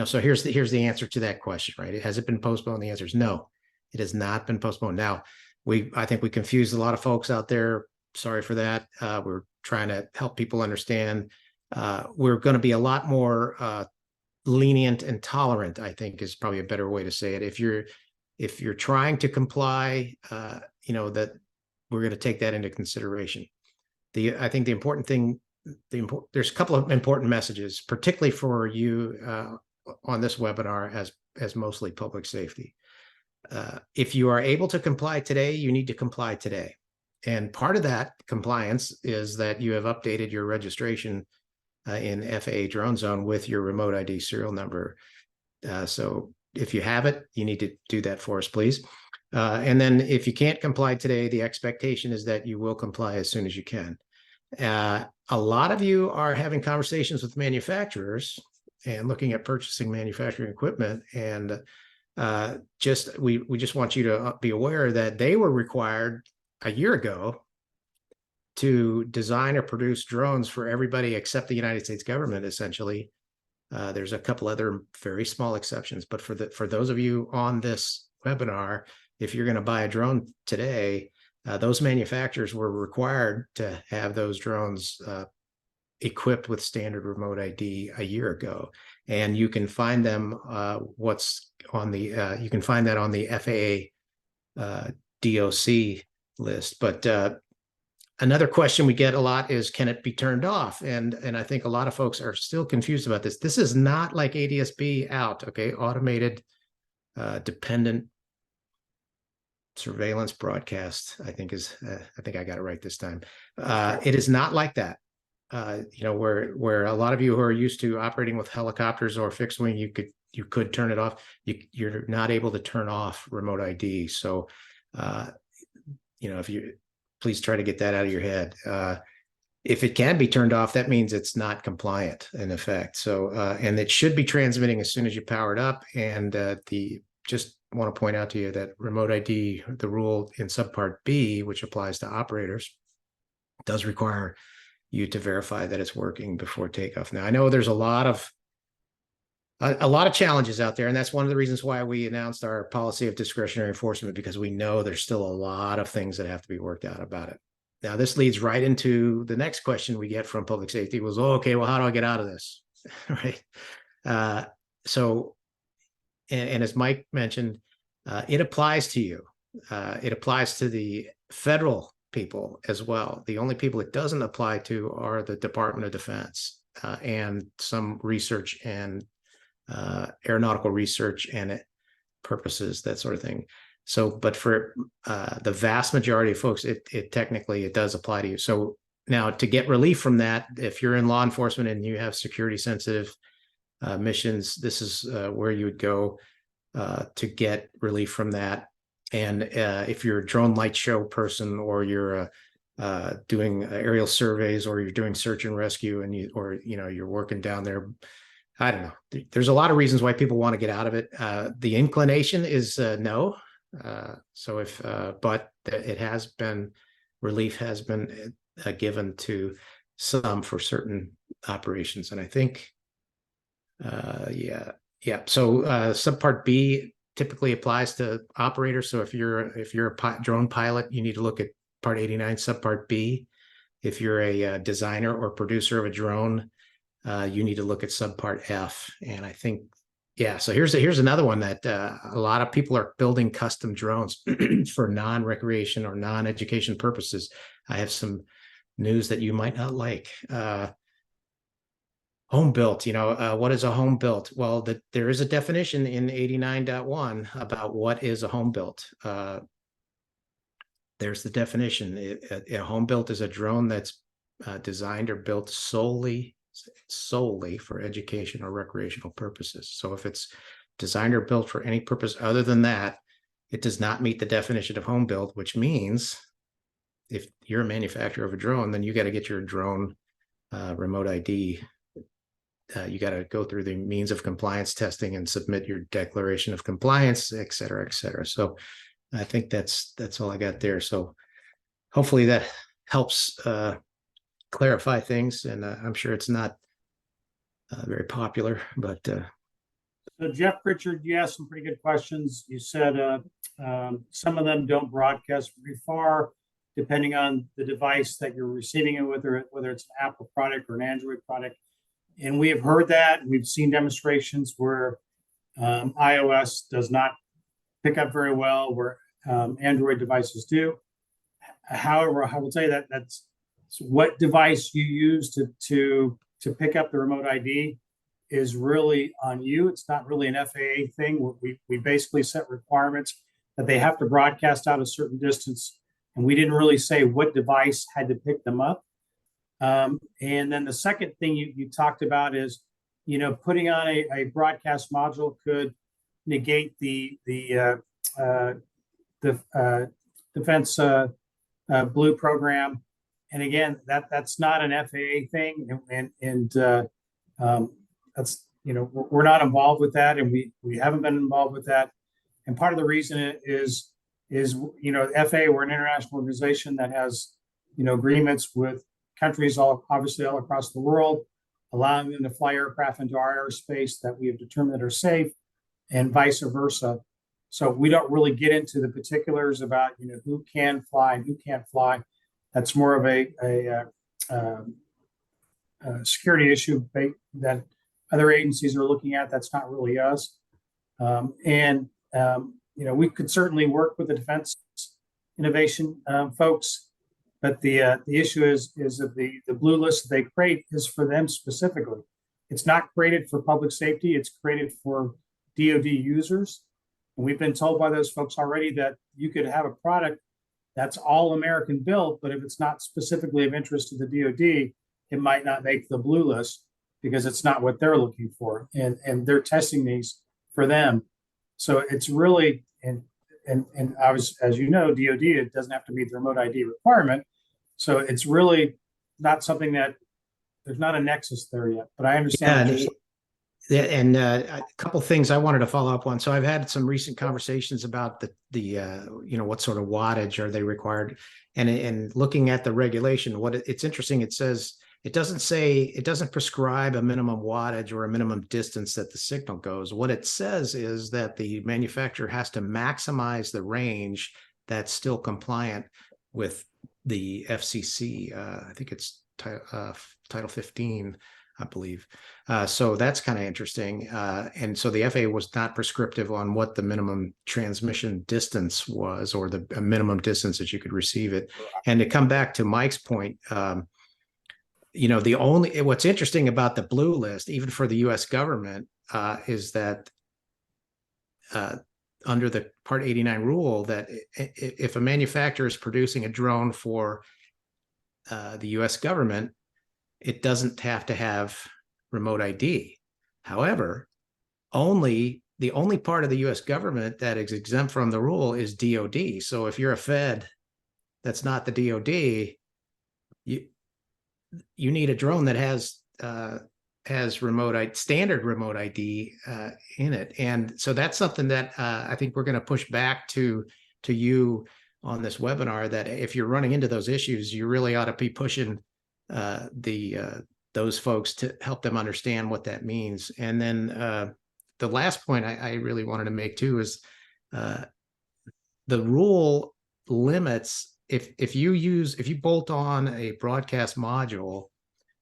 so here's the answer to that question, right? Has it been postponed? The answer is no, it has not been postponed. Now, I think we confused a lot of folks out there. Sorry for that. We're trying to help people understand. We're going to be a lot more lenient and tolerant, I think is probably a better way to say it. If you're trying to comply, that we're going to take that into consideration. I think the important thing, there's a couple of important messages, particularly for you on this webinar as mostly public safety. If you are able to comply today, you need to comply today. And part of that compliance is that you have updated your registration in FAA Drone Zone with your remote ID serial number. So if you have it, you need to do that for us, please. And then if you can't comply today, the expectation is that you will comply as soon as you can. A lot of you are having conversations with manufacturers and looking at purchasing manufacturing equipment. And we just want you to be aware that they were required a year ago to design or produce drones for everybody except the United States government, essentially. There's a couple other very small exceptions, but for those of you on this webinar, if you're going to buy a drone today, those manufacturers were required to have those drones equipped with standard remote ID a year ago, and you can find them. You can find that on the FAA DOC list. But another question we get a lot is, can it be turned off? And I think a lot of folks are still confused about this. This is not like ADS-B out, okay? Automated dependent surveillance broadcast, I think I got it right this time. It is not like that. Where a lot of you who are used to operating with helicopters or fixed wing, you could turn it off. You're not able to turn off remote ID. So, if you please try to get that out of your head. If it can be turned off, that means it's not compliant in effect. So, and it should be transmitting as soon as you power it up. And just want to point out to you that remote ID, the rule in subpart B, which applies to operators, does require you to verify that it's working before takeoff. Now, I know there's a lot of challenges out there, and that's one of the reasons why we announced our policy of discretionary enforcement, because we know there's still a lot of things that have to be worked out about it. Now, this leads right into the next question we get from public safety was, oh, okay, well, how do I get out of this? Right. And as Mike mentioned, it applies to you. It applies to the federal people as well. The only people it doesn't apply to are the Department of Defense and some research and aeronautical research and purposes, that sort of thing. So, but for the vast majority of folks, it technically does apply to you. So now, to get relief from that, if you're in law enforcement and you have security sensitive missions, this is where you would go to get relief from that. And if you're a drone light show person, or you're doing aerial surveys, or you're doing search and rescue, and you're working down there, I don't know. There's a lot of reasons why people want to get out of it. The inclination is no. But relief has been given to some for certain operations, and I think, yeah. So subpart B typically applies to operators. So if you're a drone pilot, you need to look at Part 89, subpart B. If you're a designer or producer of a drone, you need to look at subpart F. And I think, yeah, so here's another one that a lot of people are building custom drones for non-recreation or non-education purposes. I have some news that you might not like. Home built, what is a home built? Well, there is a definition in 89.1 about what is a home built. There's the definition. A home built is a drone that's designed or built solely for education or recreational purposes. So if it's designed or built for any purpose other than that, it does not meet the definition of home built, which means if you're a manufacturer of a drone, then you got to get your drone remote ID. You got to go through the means of compliance testing and submit your declaration of compliance, et cetera, et cetera. So I think that's all I got there. So hopefully that helps clarify things, and I'm sure it's not very popular, but So Jeff Pritchard, you asked some pretty good questions. You said some of them don't broadcast very far, depending on the device that you're receiving it with, or whether it's an Apple product or an Android product. And we have heard that. We've seen demonstrations where iOS does not pick up very well, where Android devices do. However, I will tell you that that's what device you use to pick up the remote ID is really on you. It's not really an FAA thing. We basically set requirements that they have to broadcast out a certain distance, and we didn't really say what device had to pick them up. And then the second thing you talked about is, putting on a broadcast module could negate the defense blue program. And again, that's not an FAA thing, and that's, you know, we're not involved with that, and we haven't been involved with that. And part of the reason is you know, FAA, we're an international organization that has, you know, agreements with countries obviously all across the world, allowing them to fly aircraft into our airspace that we have determined that are safe, and vice versa. So we don't really get into the particulars about, you know, who can fly and who can't fly. That's more of a security issue that other agencies are looking at. That's not really us. You know, we could certainly work with the defense innovation folks, but the issue is that the blue list that they create is for them specifically. It's not created for public safety. It's created for DoD users. And we've been told by those folks already that you could have a product that's all American built, but if it's not specifically of interest to the DoD, it might not make the blue list because it's not what they're looking for. And they're testing these for them. So it's really, and I was, as you know, DoD, it doesn't have to meet the remote ID requirement. So it's really not something that, there's not a nexus there yet, but I understand. Yeah, and a couple of things I wanted to follow up on. So I've had some recent conversations about the you know, what sort of wattage are they required, and looking at the regulation, it's interesting. It says it doesn't prescribe a minimum wattage or a minimum distance that the signal goes. What it says is that the manufacturer has to maximize the range that's still compliant with the FCC. I think it's Title 15. I believe. So that's kind of interesting. And so the FAA was not prescriptive on what the minimum transmission distance was, or the minimum distance that you could receive it. And to come back to Mike's point, you know, what's interesting about the blue list, even for the US government, is that under the Part 89 rule, that if a manufacturer is producing a drone for the US government, it doesn't have to have remote ID. However, the only part of the US government that is exempt from the rule is DoD. So if you're a Fed that's not the DoD, you need a drone that has standard remote ID in it. And so that's something that I think we're going to push back to you on this webinar, that if you're running into those issues, you really ought to be pushing those folks to help them understand what that means. And then the last point I really wanted to make too is the rule limits, if you bolt on a broadcast module,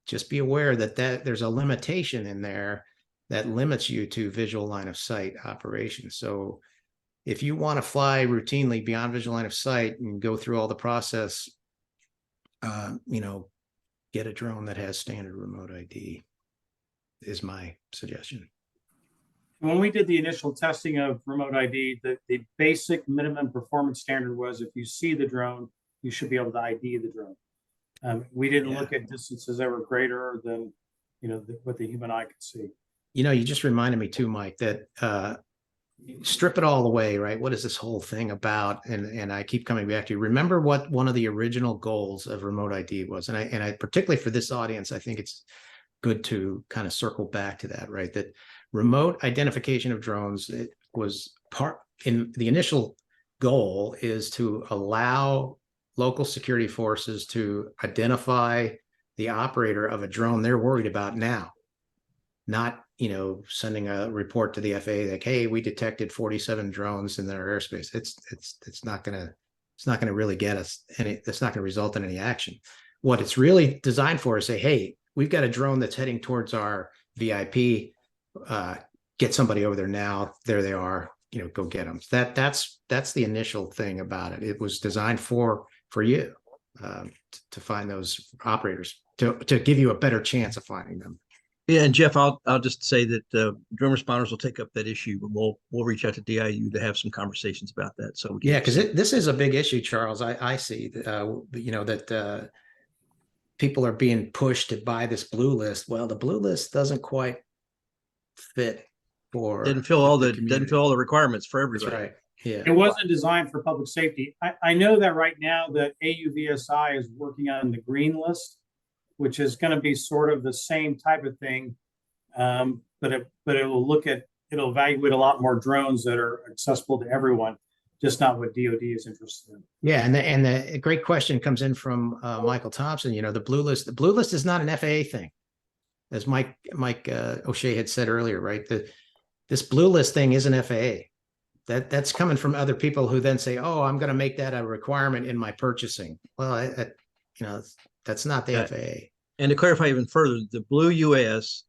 just be aware that there's a limitation in there that limits you to visual line of sight operations. So if you want to fly routinely beyond visual line of sight and go through all the process, you know, get a drone that has standard remote ID is my suggestion. When we did the initial testing of remote ID, the basic minimum performance standard was if you see the drone, you should be able to ID the drone. We didn't look at distances that were greater than, you know, what the human eye could see. You know, you just reminded me too, Mike, that strip it all away, right? What is this whole thing about? And I keep coming back to, remember what one of the original goals of remote ID was. And I particularly for this audience, I think it's good to kind of circle back to that, right? That remote identification of drones, it was part in the initial goal is to allow local security forces to identify the operator of a drone they're worried about now, not, you know, sending a report to the FAA like, hey, we detected 47 drones in their airspace. It's not gonna really get us any, it's not gonna result in any action. What it's really designed for is say, hey, we've got a drone that's heading towards our VIP, get somebody over there now, there they are, you know, go get them. That's the initial thing about it. It was designed for you to find those operators, to give you a better chance of finding them. Yeah, and Jeff, I'll just say that drone responders will take up that issue, and we'll reach out to DIU to have some conversations about that. So yeah, because this is a big issue, Charles. I see, you know, that people are being pushed to buy this blue list. Well, the blue list doesn't quite fit for doesn't fill all the requirements for everybody. That's right. Yeah. It wasn't designed for public safety. I know that right now that AUVSI is working on the green list, which is going to be sort of the same type of thing. But it will it'll evaluate a lot more drones that are accessible to everyone, just not what DoD is interested in. Yeah, and the great question comes in from Michael Thompson. You know, the blue list. The blue list is not an FAA thing, as Mike O'Shea had said earlier, right? This blue list thing isn't FAA. That's coming from other people who then say, "Oh, I'm going to make that a requirement in my purchasing." Well, you know, that's not the FAA. And to clarify even further, the blue UAS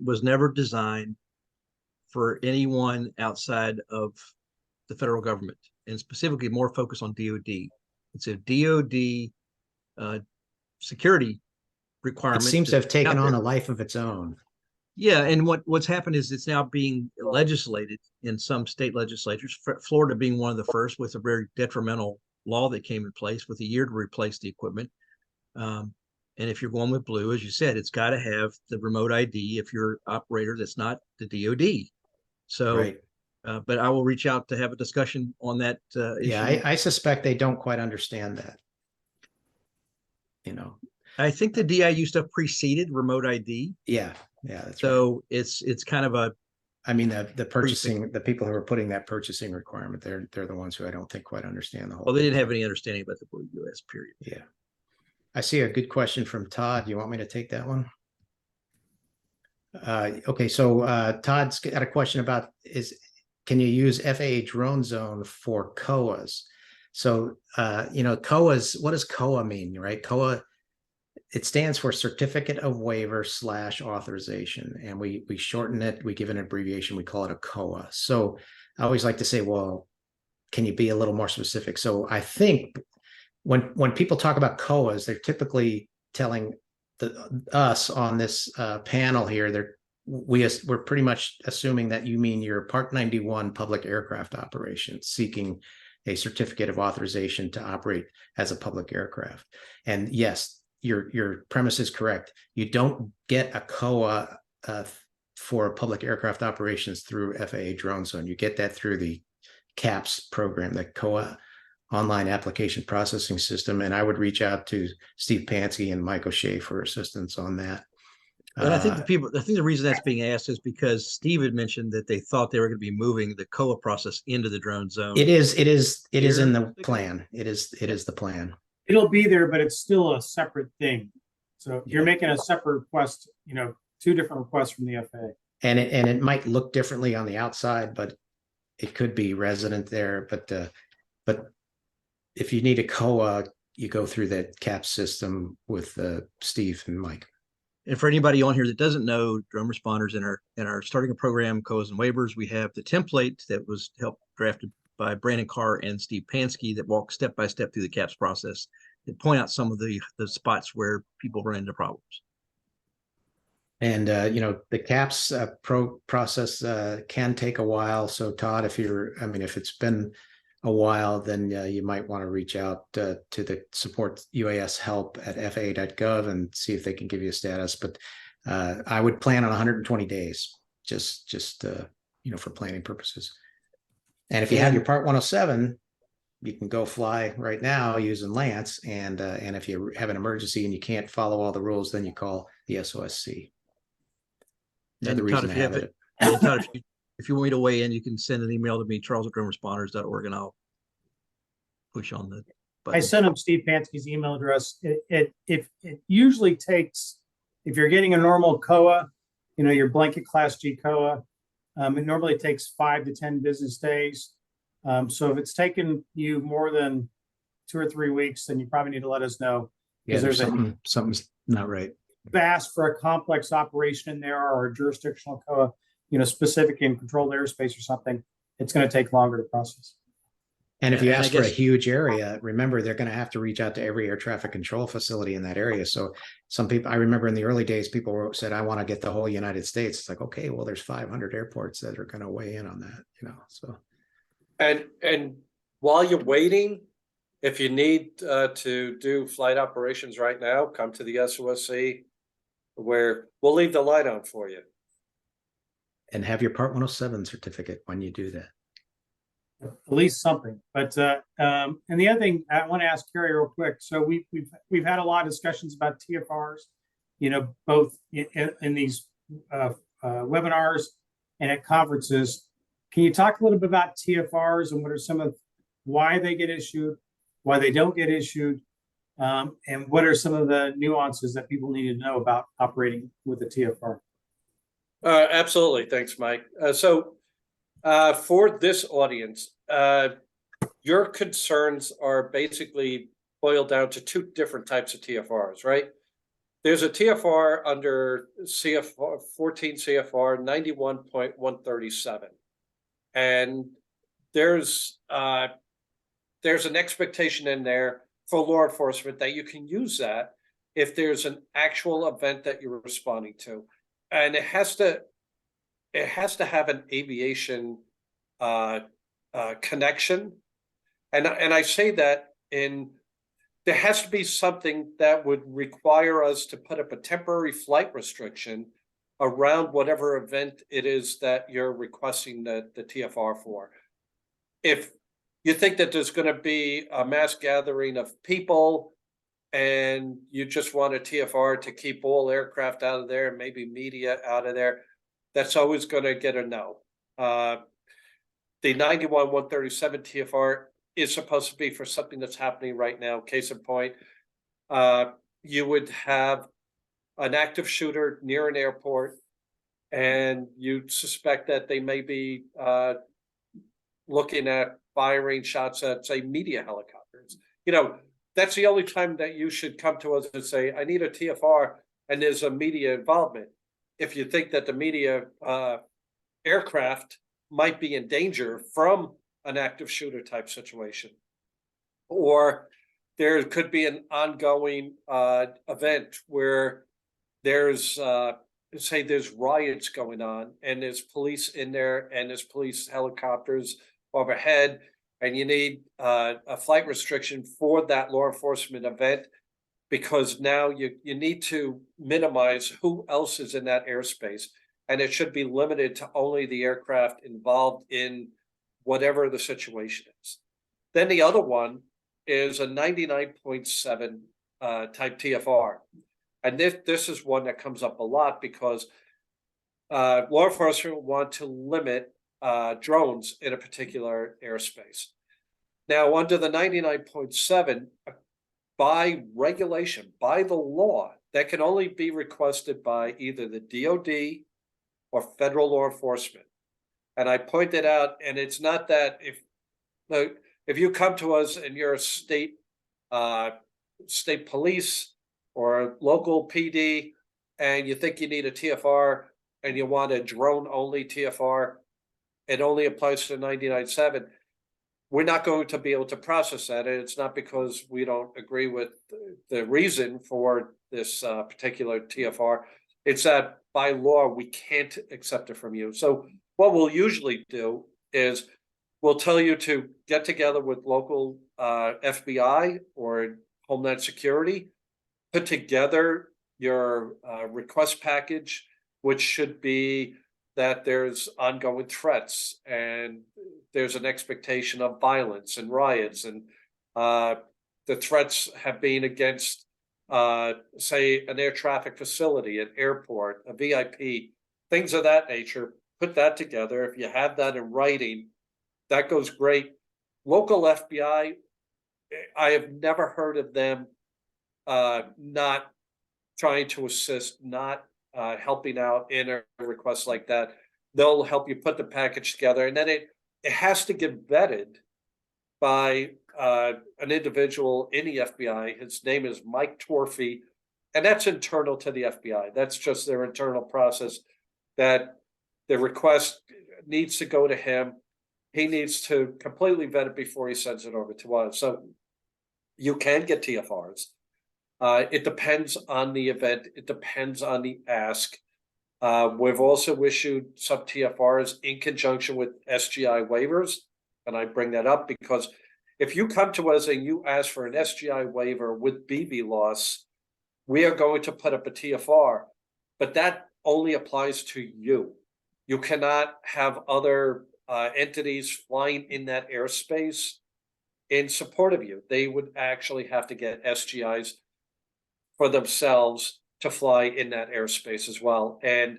was never designed for anyone outside of the federal government, and specifically more focused on DoD. It's a DoD security requirement. It seems to have taken on a life of its own. Yeah, and what's happened is it's now being legislated in some state legislatures, Florida being one of the first, with a very detrimental law that came in place with a year to replace the equipment. And if you're going with blue, as you said, it's got to have the remote ID if you're an operator that's not the DoD. So, Right. But I will reach out to have a discussion on that Yeah, issue. I suspect they don't quite understand that. You know. I think the DIU stuff preceded remote ID. Yeah, that's right. So it's kind of a. I mean, the purchasing, the people who are putting that purchasing requirement, they're the ones who I don't think quite understand the whole. Well, they didn't have any understanding about the blue US period. Yeah. I see a good question from Todd. You want me to take that one? Okay, so Todd's got a question about can you use FAA drone zone for COAs? So you know, COAs, what does COA mean, right? COA, it stands for Certificate of Waiver / Authorization, and we shorten it. We give an abbreviation. We call it a COA. So I always like to say, well, can you be a little more specific? So I think when people talk about COAs, they're typically telling us on this panel here, we're pretty much assuming that you mean your Part 91 public aircraft operation, seeking a certificate of authorization to operate as a public aircraft. And yes, your premise is correct. You don't get a COA for public aircraft operations through FAA Drone Zone. You get that through the CAPS program, the COA Online Application Processing System. And I would reach out to Steve Pansky and Mike O'Shea for assistance on that. And I think the reason that's being asked is because Steve had mentioned that they thought they were going to be moving the COA process into the drone zone. It is in the plan. It is the plan. It'll be there, but it's still a separate thing. So you're making a separate request, you know, 2 different requests from the FAA. And it might look differently on the outside, but it could be resident there. But if you need a COA, you go through that CAP system with Steve and Mike. And for anybody on here that doesn't know, drone responders in our starting a program, COAs and waivers, we have the template that was helped drafted by Brandon Carr and Steve Pansky that walk step by step through the CAPS process that point out some of the spots where people run into problems. And you know, the CAPS process can take a while. So Todd, if it's been a while, then you might want to reach out to the support UAS help at faa.gov and see if they can give you a status. But I would plan on 120 days, just you know, for planning purposes. And if you have your Part 107, you can go fly right now using Lance. And if you have an emergency and you can't follow all the rules, then you call the SOSC. Another reason to have it. Todd, if you want me to weigh in, you can send an email to me, charles@droneresponders.org, and I'll push on the button. I sent him Steve Pansky's email address. It usually takes, if you're getting a normal COA, you know, your blanket Class G COA, it normally takes 5 to 10 business days. So if it's taken you more than 2 or 3 weeks, then you probably need to let us know. Yeah, there's something's not right. Ask for a complex operation in there or a jurisdictional COA, you know, specific in controlled airspace or something, it's going to take longer to process. And if you ask for a huge area, remember, they're going to have to reach out to every air traffic control facility in that area. So some people, I remember in the early days, people said, I want to get the whole United States. It's like, okay, well, there's 500 airports that are going to weigh in on that, you know, so. And while you're waiting, if you need to do flight operations right now, come to the SOSC, where we'll leave the light on for you. And have your Part 107 certificate when you do that. at least something. But and the other thing I want to ask Carrie real quick. So we've had a lot of discussions about TFRs, both in these webinars and at conferences. Can you talk a little bit about TFRs and what are some of why they get issued, why they don't get issued, and what are some of the nuances that people need to know about operating with a TFR? Absolutely. Thanks, Mike. So for this audience, your concerns are basically boiled down to two different types of TFRs, right? There's a TFR under CFR 14 CFR 91.137. And there's an expectation in there for law enforcement that you can use that if there's an actual event that you're responding to. And it has to have an aviation connection. And I say that there has to be something that would require us to put up a temporary flight restriction around whatever event it is that you're requesting the TFR for. If you think that there's going to be a mass gathering of people and you just want a TFR to keep all aircraft out of there and maybe media out of there, that's always going to get a no. The 91.137 TFR is supposed to be for something that's happening right now. Case in point, you would have an active shooter near an airport, and you suspect that they may be looking at firing shots at, say, media helicopters. That's the only time that you should come to us and say, I need a TFR, and there's a media involvement. If you think that the media aircraft might be in danger from an active shooter type situation, or there could be an ongoing event where there's say there's riots going on and there's police in there and there's police helicopters overhead, and you need a flight restriction for that law enforcement event because now you need to minimize who else is in that airspace, and it should be limited to only the aircraft involved in whatever the situation is. Then the other one is a 99.7 type TFR. And this is one that comes up a lot because law enforcement want to limit drones in a particular airspace. Now, under the 99.7, by regulation, by the law, that can only be requested by either the DOD or federal law enforcement. And I pointed out, and it's not that if you come to us and you're a state police or local PD and you think you need a TFR and you want a drone only TFR, it only applies to 99.7. We're not going to be able to process that. And it's not because we don't agree with the reason for this particular TFR. It's that by law, we can't accept it from you. So what we'll usually do is we'll tell you to get together with local FBI or Homeland Security, put together your request package, which should be that there's ongoing threats and there's an expectation of violence and riots, and the threats have been against, say, an air traffic facility, an airport, a VIP, things of that nature. Put that together. If you have that in writing, that goes great. Local FBI, I have never heard of them not trying to assist, not helping out in a request like that. They'll help you put the package together, and then it has to get vetted by an individual in the FBI. His name is Mike Torfey, and that's internal to the FBI. That's just their internal process, that the request needs to go to him. He needs to completely vet it before he sends it over to us. So you can get TFRs. It depends on the event. It depends on the ask. We've also issued some TFRs in conjunction with SGI waivers. And I bring that up because if you come to us and you ask for an SGI waiver with BB loss, we are going to put up a TFR, but that only applies to you. You cannot have other entities flying in that airspace in support of you. They would actually have to get SGIs for themselves to fly in that airspace as well. And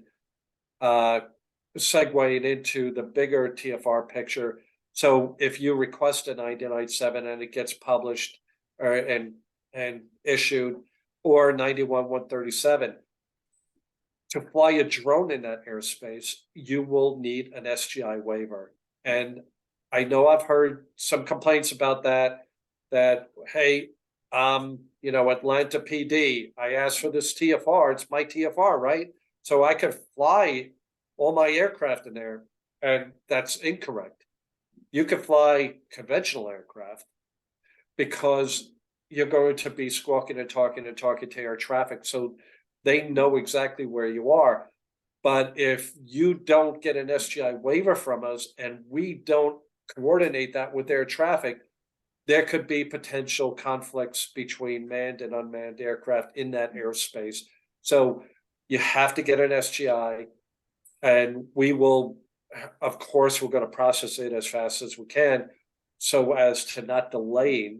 segueing into the bigger TFR picture. So if you request a 997 and it gets published and issued, or 91-137, to fly a drone in that airspace, you will need an SGI waiver. And I know I've heard some complaints about that, hey, Atlanta PD, I asked for this TFR, it's my TFR, right? So I could fly all my aircraft in there, and that's incorrect. You could fly conventional aircraft because you're going to be squawking and talking to air traffic, so they know exactly where you are. But if you don't get an SGI waiver from us and we don't coordinate that with air traffic, there could be potential conflicts between manned and unmanned aircraft in that airspace. So you have to get an SGI, and we will, of course, we're going to process it as fast as we can so as to not delay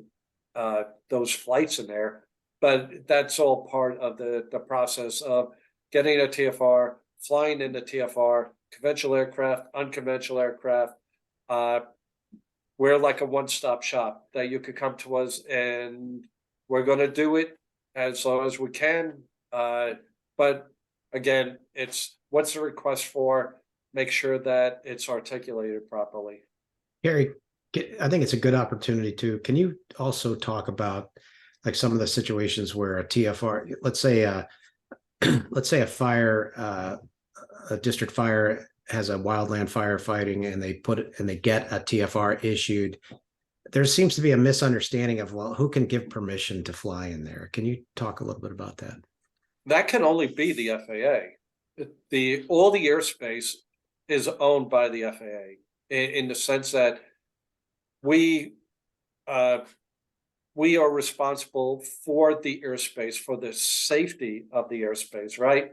those flights in there. But that's all part of the process of getting a TFR, flying in the TFR, conventional aircraft, unconventional aircraft. We're like a one-stop shop that you could come to us, and we're going to do it as long as we can. But again, it's what's the request for? Make sure that it's articulated properly. Gary, I think it's a good opportunity too. Can you also talk about like some of the situations where a TFR, let's say a fire, a district fire has a wildland firefighting, and they get a TFR issued. There seems to be a misunderstanding of, well, who can give permission to fly in there? Can you talk a little bit about that? That can only be the FAA. All the airspace is owned by the FAA in the sense that we are responsible for the airspace, for the safety of the airspace, right?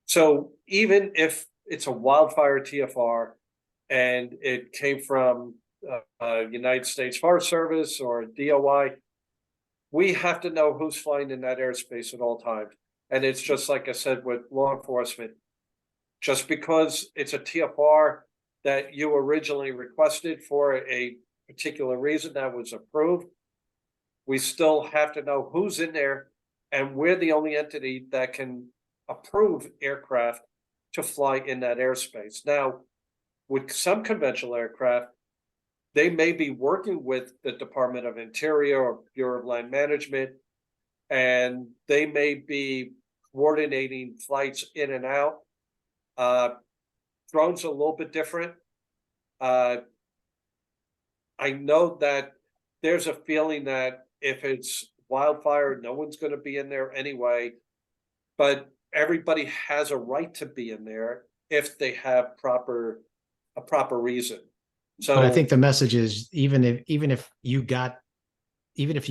So even if it's a wildfire TFR and it came from United States Forest Service or DOI, we have to know who's flying in that airspace at all times. And it's just like I said with law enforcement, just because it's a TFR that you originally requested for a particular reason that was approved, we still have to know who's in there, and we're the only entity that can approve aircraft to fly in that airspace. Now, with some conventional aircraft, they may be working with the Department of Interior or Bureau of Land Management, and they may be coordinating flights in and out. Drones are a little bit different. I know that there's a feeling that if it's wildfire, no one's going to be in there anyway, but everybody has a right to be in there if they have a proper reason. So but I think the message is even if you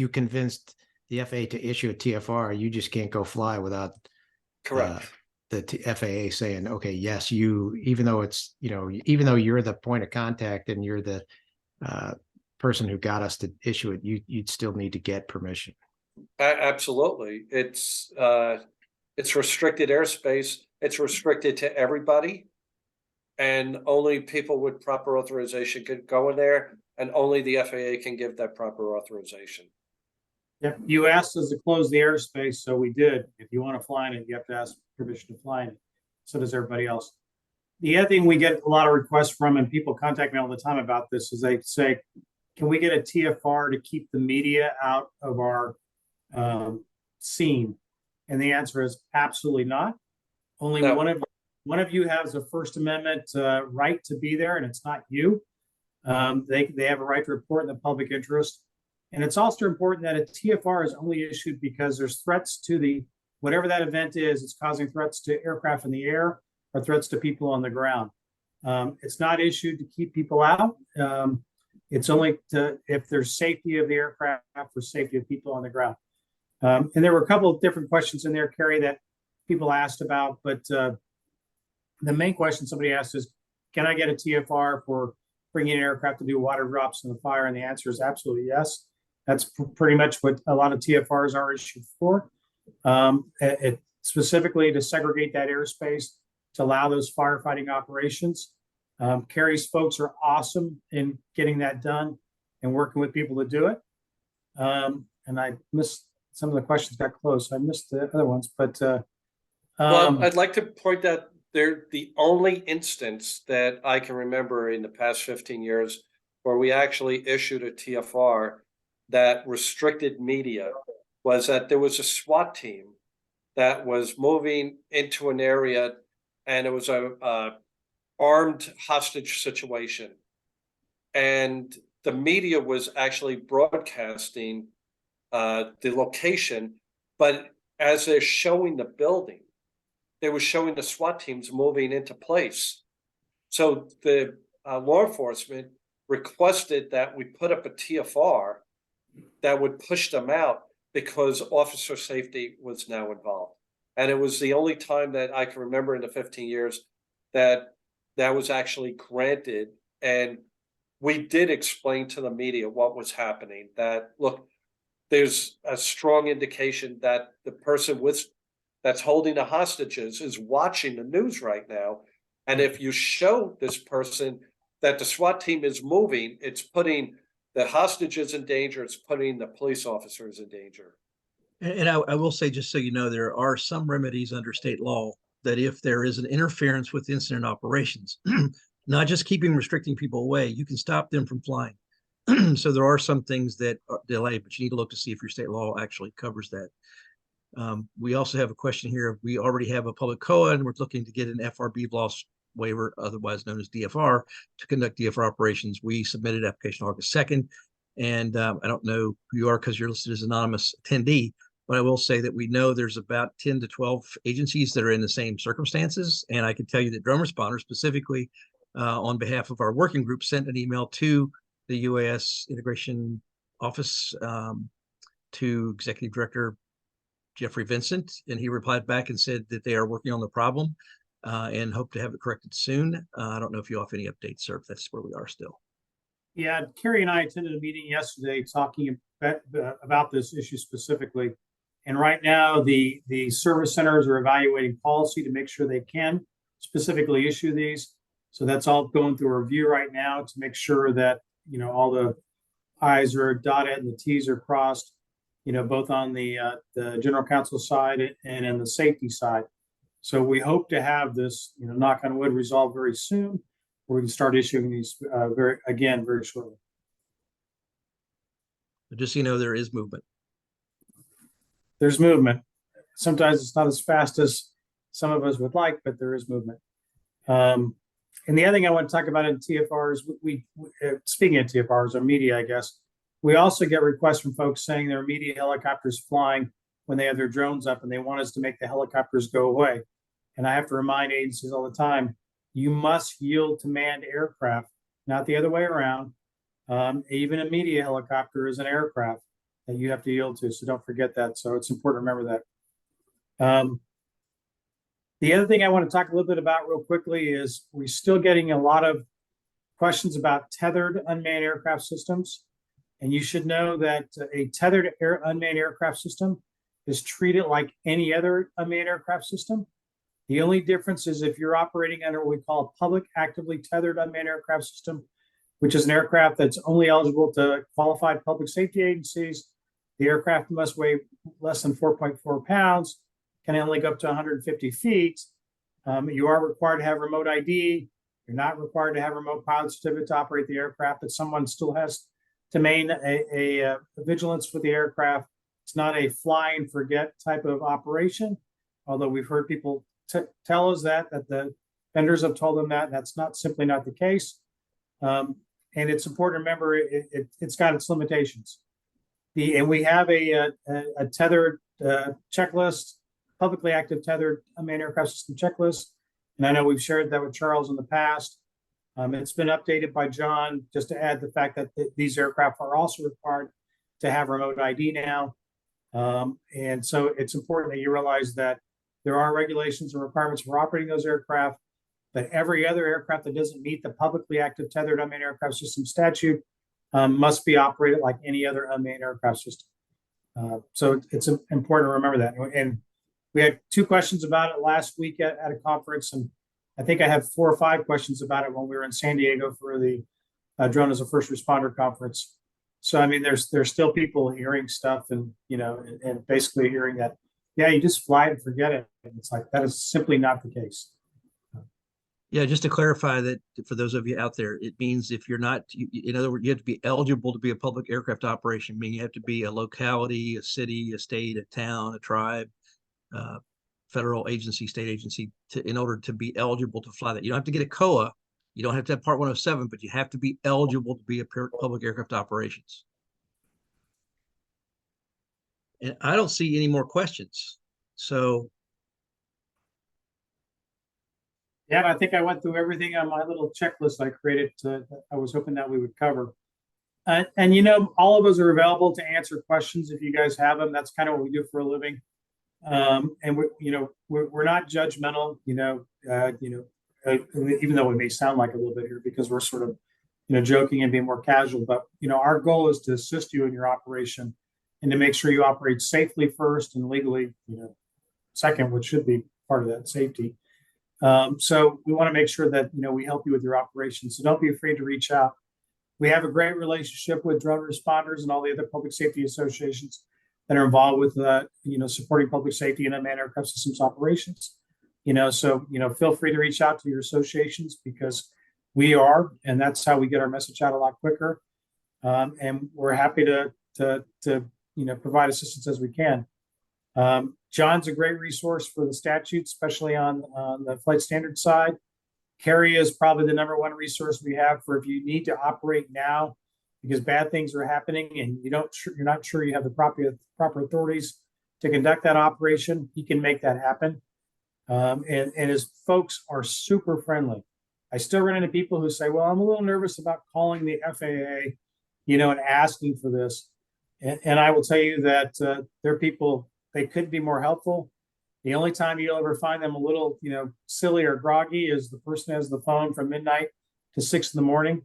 convinced the FAA to issue a TFR, you just can't go fly without correct. The FAA saying, okay, yes, even though you're the point of contact and you're the person who got us to issue it, you'd still need to get permission. Absolutely. It's restricted airspace. It's restricted to everybody, and only people with proper authorization can go in there, and only the FAA can give that proper authorization. Yep. You asked us to close the airspace, so we did. If you want to fly in it, you have to ask permission to fly in it. So does everybody else. The other thing we get a lot of requests from, and people contact me all the time about this, is they say, can we get a TFR to keep the media out of our scene? And the answer is absolutely not. Only No. one of you has a First Amendment right to be there, and it's not you. They have a right to report in the public interest. And it's also important that a TFR is only issued because there's threats to whatever that event is, it's causing threats to aircraft in the air or threats to people on the ground. It's not issued to keep people out. It's only if there's safety of the aircraft or safety of people on the ground. And there were a couple of different questions in there, Carrie, that people asked about, but the main question somebody asked is, can I get a TFR for bringing an aircraft to do water drops in the fire? And the answer is absolutely yes. That's pretty much what a lot of TFRs are issued for. It specifically to segregate that airspace to allow those firefighting operations. Carrie's folks are awesome in getting that done and working with people to do it. And I missed some of the questions got close. I missed the other ones, but Well, I'd like to point out they're the only instance that I can remember in the past 15 years where we actually issued a TFR that restricted media was that there was a SWAT team that was moving into an area and it was a armed hostage situation. And the media was actually broadcasting the location, but as they're showing the building, they were showing the SWAT teams moving into place. So the law enforcement requested that we put up a TFR that would push them out because officer safety was now involved. And it was the only time that I can remember in the 15 years that that was actually granted. And we did explain to the media what was happening, that, look, there's a strong indication that the person that's holding the hostages is watching the news right now. And if you show this person that the SWAT team is moving, it's putting the hostages in danger, it's putting the police officers in danger. And I will say, just so you know, there are some remedies under state law that if there is an interference with incident operations, not just restricting people away, you can stop them from flying. So there are some things that are delayed, but you need to look to see if your state law actually covers that. We also have a question here. We already have a public COA and we're looking to get an FRB loss waiver, otherwise known as DFR, to conduct DFR operations. We submitted application August 2nd. And I don't know who you are because you're listed as anonymous attendee, but I will say that we know there's about 10 to 12 agencies that are in the same circumstances. And I can tell you that Drone Responders specifically on behalf of our working group sent an email to the UAS Integration Office to Executive Director Jeffrey Vincent, and he replied back and said that they are working on the problem and hope to have it corrected soon. I don't know if you have any updates, sir, if that's where we are still. yeah, Carrie and I attended a meeting yesterday talking about this issue specifically. And right now, the service centers are evaluating policy to make sure they can specifically issue these. So that's all going through a review right now to make sure that, you know, all the I's are dotted and the T's are crossed, you know, both on the general counsel side and in the safety side. So we hope to have this, you know, knock on wood, resolved very soon, where we can start issuing these very shortly. But just so you know, there is movement. There's movement. Sometimes it's not as fast as some of us would like, but there is movement. And the other thing I want to talk about in TFRs, we speaking of TFRs or media, I guess, we also get requests from folks saying there are media helicopters flying when they have their drones up and they want us to make the helicopters go away. And I have to remind agencies all the time, you must yield to manned aircraft, not the other way around. Even a media helicopter is an aircraft that you have to yield to. So don't forget that. So it's important to remember that. The other thing I want to talk a little bit about real quickly is we're still getting a lot of questions about tethered unmanned aircraft systems. And you should know that a tethered unmanned aircraft system is treated like any other unmanned aircraft system. The only difference is if you're operating under what we call a public actively tethered unmanned aircraft system, which is an aircraft that's only eligible to qualified public safety agencies. The aircraft must weigh less than 4.4 pounds, can only go up to 150 feet. You are required to have remote ID. You're not required to have remote pilot certificate to operate the aircraft, but someone still has to maintain a vigilance with the aircraft. It's not a fly and forget type of operation, although we've heard people tell us that the vendors have told them that. That's simply not the case. And it's important to remember it's got its limitations. And we have a tethered checklist, publicly active tethered unmanned aircraft system checklist. And I know we've shared that with Charles in the past. It's been updated by John just to add the fact that these aircraft are also required to have remote ID now. And so it's important that you realize that there are regulations and requirements for operating those aircraft. but every other aircraft that doesn't meet the publicly active tethered unmanned aircraft system statute must be operated like any other unmanned aircraft system. So it's important to remember that. And we had 2 questions about it last week at a conference, and I think I had 4 or 5 questions about it when we were in San Diego for the Drone as a First Responder conference. So I mean, there's still people hearing stuff, and and basically hearing that, yeah, you just fly it and forget it. And it's like, that is simply not the case. Yeah, just to clarify that for those of you out there, it means if you're not, in other words, you have to be eligible to be a public aircraft operation, meaning you have to be a locality, a city, a state, a town, a tribe, federal agency, state agency, in order to be eligible to fly that. You don't have to get a COA, you don't have to have Part 107, but you have to be eligible to be a public aircraft operations. And I don't see any more questions. So yeah, I think I went through everything on my little checklist I created that I was hoping that we would cover. And all of us are available to answer questions if you guys have them. That's kind of what we do for a living. And we're not judgmental, even though we may sound like a little bit here because we're sort of, joking and being more casual. But our goal is to assist you in your operation and to make sure you operate safely first and legally, second, which should be part of that, safety. So we want to make sure that we help you with your operation. So don't be afraid to reach out. We have a great relationship with drone responders and all the other public safety associations that are involved with supporting public safety and unmanned aircraft systems operations. So feel free to reach out to your associations, because we are, and that's how we get our message out a lot quicker. And we're happy to provide assistance as we can. John's a great resource for the statute, especially on the flight standard side. Carrie is probably the #1 resource we have for if you need to operate now because bad things are happening and you're not sure you have the proper authorities to conduct that operation. He can make that happen. And his folks are super friendly. I still run into people who say, well, I'm a little nervous about calling the FAA, and asking for this. And I will tell you that they're people, they could be more helpful. The only time you'll ever find them a little, silly or groggy is the person has the phone from midnight to 6 in the morning.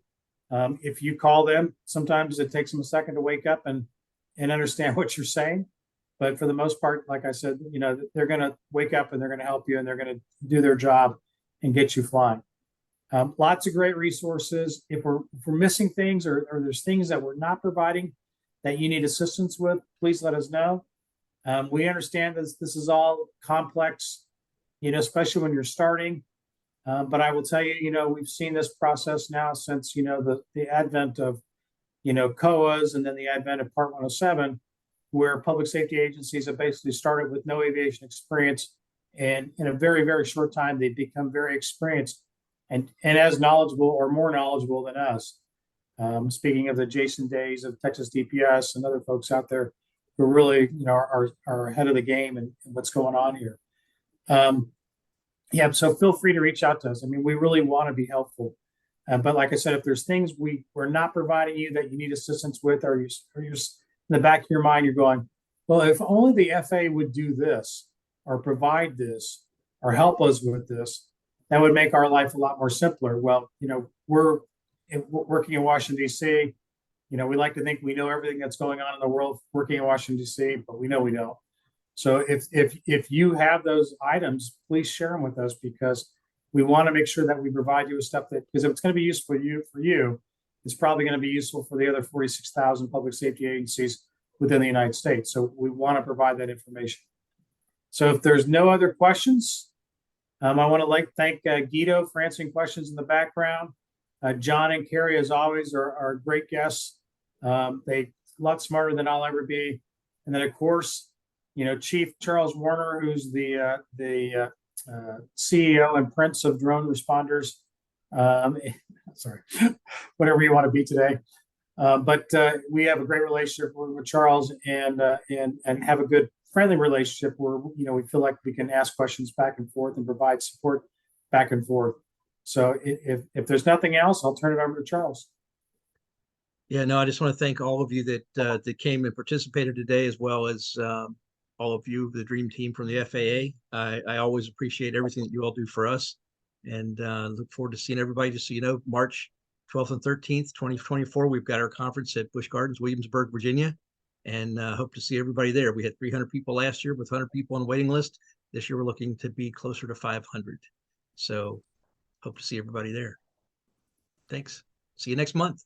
If you call them, sometimes it takes them a second to wake up and understand what you're saying. But for the most part, like I said, they're going to wake up and they're going to help you and they're going to do their job and get you flying. Lots of great resources. If we're missing things or there's things that we're not providing that you need assistance with, please let us know. We understand this is all complex, especially when you're starting. But I will tell you, we've seen this process now since, the advent of, COAs and then the advent of Part 107, where public safety agencies have basically started with no aviation experience. And in a very, very short time, they've become very experienced and as knowledgeable or more knowledgeable than us. Speaking of the Jason Days of Texas DPS and other folks out there who really, are ahead of the game and what's going on here. So feel free to reach out to us. I mean, we really want to be helpful. But like I said, if there's things we're not providing you that you need assistance with, or you're in the back of your mind, you're going, well, if only the FAA would do this or provide this or help us with this, that would make our life a lot more simpler. Well, we're working in Washington, D.C. We like to think we know everything that's going on in the world working in Washington, D.C., but we know we don't. So if you have those items, please share them with us, because we want to make sure that we provide you with stuff because if it's going to be useful for you, it's probably going to be useful for the other 46,000 public safety agencies within the United States. So we want to provide that information. So if there's no other questions, I want to thank Guido for answering questions in the background. John and Carrie, as always, are great guests. They a lot smarter than I'll ever be. And then, of course, Chief Charles Werner, who's the CEO and Prince of Drone Responders. Sorry, whatever you want to be today. But we have a great relationship with Charles and have a good, friendly relationship where we feel like we can ask questions back and forth and provide support back and forth. So if there's nothing else, I'll turn it over to Charles. Yeah, no, I just want to thank all of you that came and participated today, as well as all of you, the dream team from the FAA. I always appreciate everything that you all do for us. and look forward to seeing everybody. Just so you know, March 12th and 13th, 2024, we've got our conference at Busch Gardens, Williamsburg, Virginia, and hope to see everybody there. We had 300 people last year with 100 people on the waiting list. This year, we're looking to be closer to 500. So hope to see everybody there. Thanks. See you next month.